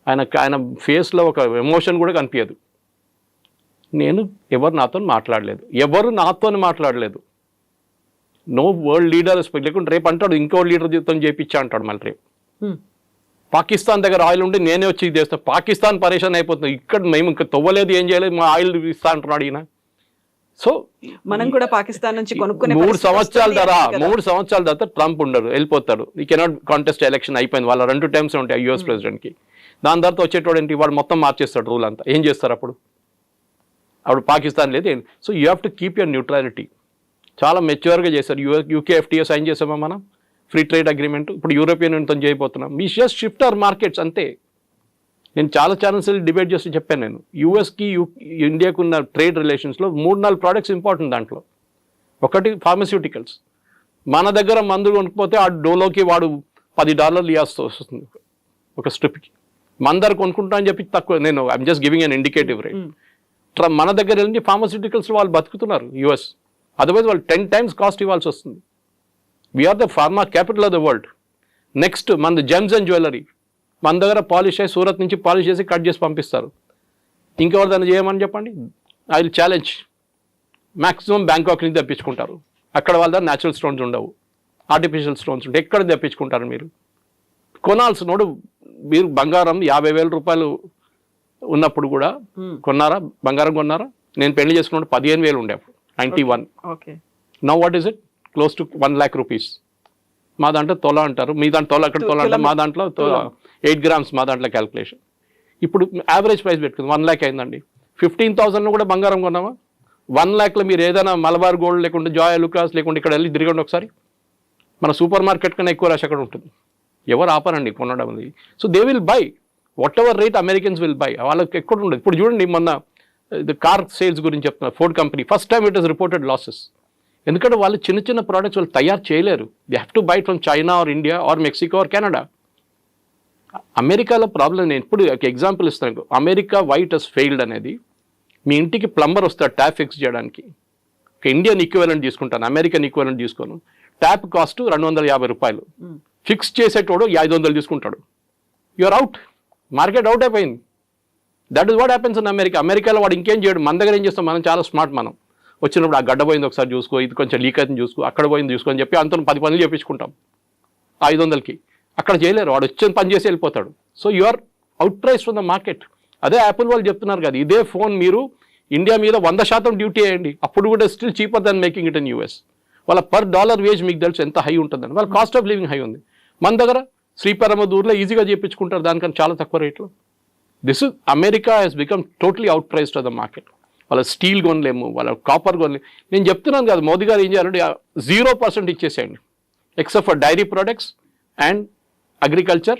B: ఆయన ఫేస్లో, ఒక ఎమోషన్ కూడా కనిపించదు. ఎవరు నాతో మాట్లాడలేదు. నో వరల్డ్ లీడర్ లేకుంటే రేపు అంటాడు ఇంకో లీడర్ జీవితం చేయించా అంటాడు మళ్ళీ రేపు. పాకిస్తాన్ దగ్గర ఆయిల్ ఉంటే నేనే వచ్చి ఇది చేస్తాను. పాకిస్తాన్ పరేషాన్ అయిపోతుంది, ఇక్కడ మేము ఇంకా తవ్వలేదు, ఏం చేయలేదు, మా ఆయిల్ ఇస్తా అంటున్నాడు ఈయన. సో
C: మనం కూడా పాకిస్తాన్ నుంచి కొనుక్కునే
B: 3 సంవత్సరాల తర్వాత ట్రంప్ ఉండరు, వెళ్ళిపోతాడు. ఈ కెనాట్ కాంటెస్ట్ ఎలక్షన్ అయిపోయింది, వాళ్ళ 2 టైమ్స్ ఉంటాయి యూఎస్ ప్రెసిడెంట్కి. దాని తర్వాత వచ్చేటోడు ఏంటి, వాడు మొత్తం మార్చేస్తాడు రూల్ అంతా. ఏం చేస్తారు అప్పుడు పాకిస్తాన్ లేదు. So you have to keep your neutrality. చాలా మెచ్యూర్గా చేశారు. యూకే FTA సైన్ చేసామా మనం, ఫ్రీ ట్రేడ్ అగ్రిమెంట్. ఇప్పుడు యూరోపియన్ యూనియన్తో చేయబోతున్నాం. We just shift our markets అంతే. నేను చాలా ఛానల్స్ డిబేట్ చేస్తూ చెప్పాను, నేను యూఎస్కి ఇండియాకు ఉన్న ట్రేడ్ రిలేషన్స్లో 3-4 ప్రోడక్ట్స్ ఇంపార్టెంట్. దాంట్లో ఒకటి ఫార్మస్యూటికల్స్. మన దగ్గర మందులు కొనుక్కపోతే ఆ డోలోకి వాడు $10 ఇవ్వాల్సి వస్తుంది ఒక స్ట్రిప్కి. మన దగ్గర కొనుక్కుంటా అని చెప్పి తక్కువ. నేను I'm just giving an indicative rate. మన దగ్గర వెళ్ళి ఫార్మస్యూటికల్స్ వాళ్ళు బతుకుతున్నారు యూఎస్. అదర్వైజ్ వాళ్ళు 10 times కాస్ట్ ఇవ్వాల్సి వస్తుంది. We are the pharma capital of the world. Next మనది జెమ్స్ అండ్ జ్యువెలరీ. మన దగ్గర పాలిష్ అయ్యి సూరత్ నుంచి పాలిష్ చేసి కట్ చేసి పంపిస్తారు. ఇంకెవరు దాన్ని చేయమని చెప్పండి. I will challenge. Maximum Bangkok నుంచి తెప్పించుకుంటారు. అక్కడ వాళ్ళ దగ్గర న్యాచురల్ స్టోన్స్ ఉండవు, ఆర్టిఫిషియల్ స్టోన్స్ ఉంటాయి. ఎక్కడ తెప్పించుకుంటారు మీరు? కొనాల్సినోడు మీరు బంగారం 50,000 రూపాయలు ఉన్నప్పుడు కూడా కొన్నారా? బంగారం కొన్నారా? నేను పెళ్లి చేసుకున్నప్పుడు 15,000 ఉండే అప్పుడు 91. Now what is it? Close to 1 lakh rupees. మా దాంట్లో తొల అంటారు, మీ దాంట్లో తొల, అక్కడ తొల అంటారు, మా దాంట్లో 8 grams మా దాంట్లో క్యాల్కులేషన్. ఇప్పుడు యావరేజ్ ప్రైస్ పెట్టుకుంది 1 lakh అయిందండి. 15,000 కూడా బంగారం కొన్నామా? 1 lakhలో మీరు ఏదైనా మలబార్ గోల్డ్ లేకుంటే జాయ్ లుకాస్ లేకుంటే ఇక్కడ వెళ్ళి తిరగండి ఒకసారి. మన సూపర్ మార్కెట్ కన్నా ఎక్కువ రష్ అక్కడ ఉంటుంది. ఎవరు ఆపరండి కొనడం అది. So they will buy what ever rate Americans will buy. వాళ్ళకి ఎక్కడ ఉండదు. ఇప్పుడు చూడండి, మొన్న కార్ సేల్స్ గురించి చెప్తున్నారు. Ford company first time it is reported losses. ఎందుకంటే వాళ్ళు చిన్న చిన్న ప్రోడక్ట్స్ వాళ్ళు తయారు చేయలేరు. They have to buy from China or India or Mexico or Canada. అమెరికాలో ప్రాబ్లం, నేను ఇప్పుడు ఒక ఎగ్జాంపుల్ ఇస్తాను. అమెరికా వైట్ హస్ ఫెయిల్డ్ అనేది, మీ ఇంటికి ప్లంబర్ వస్తాడు ట్యాప్ ఫిక్స్ చేయడానికి. ఒక ఇండియన్ ఈక్వలెంట్ తీసుకుంటాను, అమెరికన్ ఈక్వలెంట్ తీసుకోను. ట్యాప్ కాస్ట్ 250 రూపాయలు. ఫిక్స్ చేసేటోడు 500 తీసుకుంటాడు. You are out. మార్కెట్ అవుట్ అయిపోయింది. That is what happens in America. అమెరికాలో వాడు ఇంకేం చేయడు. మన దగ్గర ఏం చేస్తాం, మనం చాలా స్మార్ట్. మనం వచ్చినప్పుడు ఆ గడ్డ పోయింది ఒకసారి చూసుకో, ఇది కొంచెం లీక్ అవుతుంది చూసుకో, అక్కడ పోయింది చూసుకో అని చెప్పి అంత 10 పనులు చేయించుకుంటాం 500కి. అక్కడ చేయలేరు, వాడు వచ్చి పని చేసి వెళ్ళిపోతాడు. So you are out price from the market. అదే యాపిల్ వాళ్ళు చెప్తున్నారు కదా, ఇదే ఫోన్ మీరు ఇండియా మీద 100% డ్యూటీ వేయండి, అప్పుడు కూడా still cheaper than making it in US. వాళ్ళ per dollar వేజ్ మీకు తెలుసు ఎంత హై ఉంటుందని. వాళ్ళ కాస్ట్ ఆఫ్ లివింగ్ హై ఉంది. మన దగ్గర శ్రీపెరమదూర్లో ఈజీగా చేయించుకుంటారు దానికన్నా చాలా తక్కువ రేట్లో. This is America has become totally out priced of the market. వాళ్ళ స్టీల్ కొనలేము, వాళ్ళ కాపర్ కొనలేము. నేను చెప్తున్నాను కదా, మోదీ గారు ఏం చేయాలంటే 0% ఇచ్చేసేయండి, except for dairy products and agriculture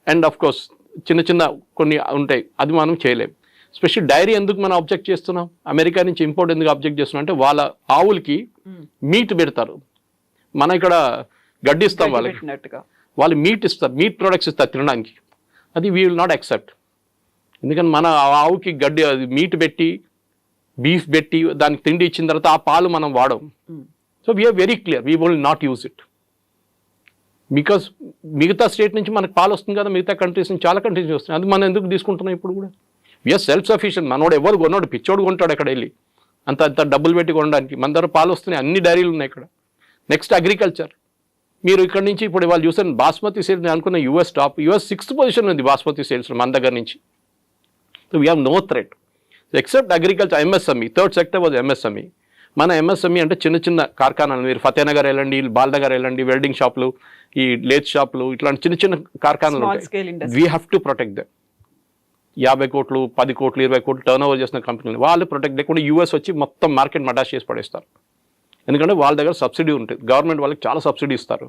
B: and of course చిన్న చిన్న కొన్ని ఉంటాయి, అది మనం చేయలేము. స్పెషల్ డైరీ ఎందుకు మనం అబ్జెక్ట్ చేస్తున్నాం, అమెరికా నుంచి ఇంపోర్ట్ ఎందుకు అబ్జెక్ట్ చేస్తున్నాం అంటే వాళ్ళ ఆవులకి మీట్ పెడతారు, మన ఇక్కడ గడ్డి ఇస్తాం వాళ్ళకి, వాళ్ళు మీట్ ఇస్తారు, మీట్ ప్రొడక్ట్స్ ఇస్తారు తినడానికి. అది వీ విల్ నాట్ యాక్సెప్ట్. ఎందుకంటే మన ఆవుకి గడ్డి అది మీట్ పెట్టి బీఫ్ పెట్టి దానికి తిండి ఇచ్చిన తర్వాత ఆ పాలు మనం వాడం. So we are very clear, we will not use it. Because మిగతా స్టేట్ నుంచి మనకు పాలు వస్తుంది కదా, మిగతా కంట్రీస్ నుంచి చాలా కంట్రీస్ వస్తుంది, అది మనం ఎందుకు తీసుకుంటున్నాం ఇప్పుడు కూడా. We are self sufficient. మనోడు ఎవరు కొన్నాడు, పిచ్చోడు కొంటాడు అక్కడ వెళ్ళి అంత అంత డబ్బులు పెట్టి కొనడానికి. మన దగ్గర పాలు వస్తున్నాయి, అన్ని డైరీలు ఉన్నాయి ఇక్కడ. Next agriculture. మీరు ఇక్కడ నుంచి ఇప్పుడు వాళ్ళు చూసాను బాస్మతి సేల్స్, నేను అనుకున్న US top, US 6th position ఉంది బాస్మతి సేల్స్ మన దగ్గర నుంచి. So we have no threat except agriculture. MSME, third sector was MSME. మన ఎంఎస్ఎంఈ అంటే చిన్న చిన్న కార్ఖానాలు, మీరు ఫతేనగర్ వెళ్ళండి, బాల్నగర్ వెళ్ళండి, వెల్డింగ్ షాపులు, ఈ లేత్ షాపులు, ఇట్లాంటి చిన్న చిన్న కార్ఖానాలు ఉంటాయి. We have to protect them. 50 కోట్లు 10 కోట్లు 20 కోట్లు టర్న్ ఓవర్ చేసిన కంపెనీలు వాళ్ళు ప్రొటెక్ట్ లేకుండా యూఎస్ వచ్చి మొత్తం మార్కెట్ మటాష్ చేసి పడేస్తారు. ఎందుకంటే వాళ్ళ దగ్గర సబ్సిడీ ఉంటుంది, గవర్నమెంట్ వాళ్ళకి చాలా సబ్సిడీ ఇస్తారు,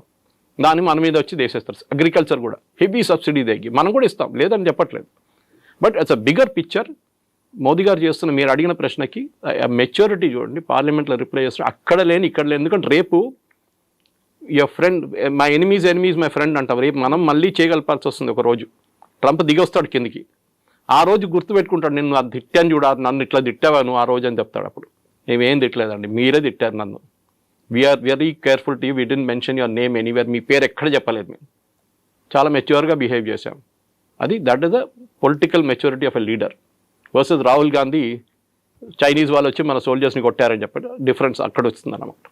B: దాన్ని మన మీద వచ్చి వేసేస్తారు. అగ్రికల్చర్ కూడా హెవీ సబ్సిడీ దగ్గర మనం కూడా ఇస్తాం, లేదని చెప్పట్లేదు. But it's a bigger picture. Modi గారు చేస్తున్న మీరు అడిగిన ప్రశ్నకి మెచ్యూరిటీ చూడండి, పార్లమెంట్లో రిప్లై చేస్తారు, అక్కడ లేని ఇక్కడ లేని. ఎందుకంటే రేపు your friend my enemies my friend అంటాం. రేపు మనం మళ్ళీ చేయగలపాల్సి వస్తుంది. ఒక రోజు ట్రంప్ దిగొస్తాడు కిందికి, ఆ రోజు గుర్తుపెట్టుకుంటాడు, నేను అది తిట్టాను చూడ, నన్ను ఇట్లా తిట్టావాను ఆ రోజు అని చెప్తాడు. అప్పుడు మేమేం తిట్టలేదండి, మీరే తిట్టారు నన్ను. We're very careful to you, we didn't mention your name anywhere. మీ పేరు ఎక్కడ చెప్పలేదు, మేము చాలా మెచ్యూర్గా బిహేవ్ చేశాం. అది that is the political maturity of a leader. Versus Rahul Gandhi Chinese వాళ్ళు వచ్చి మన సోల్జర్స్ని కొట్టారని చెప్పి డిఫరెన్స్ అక్కడ వచ్చింది అన్నమాట.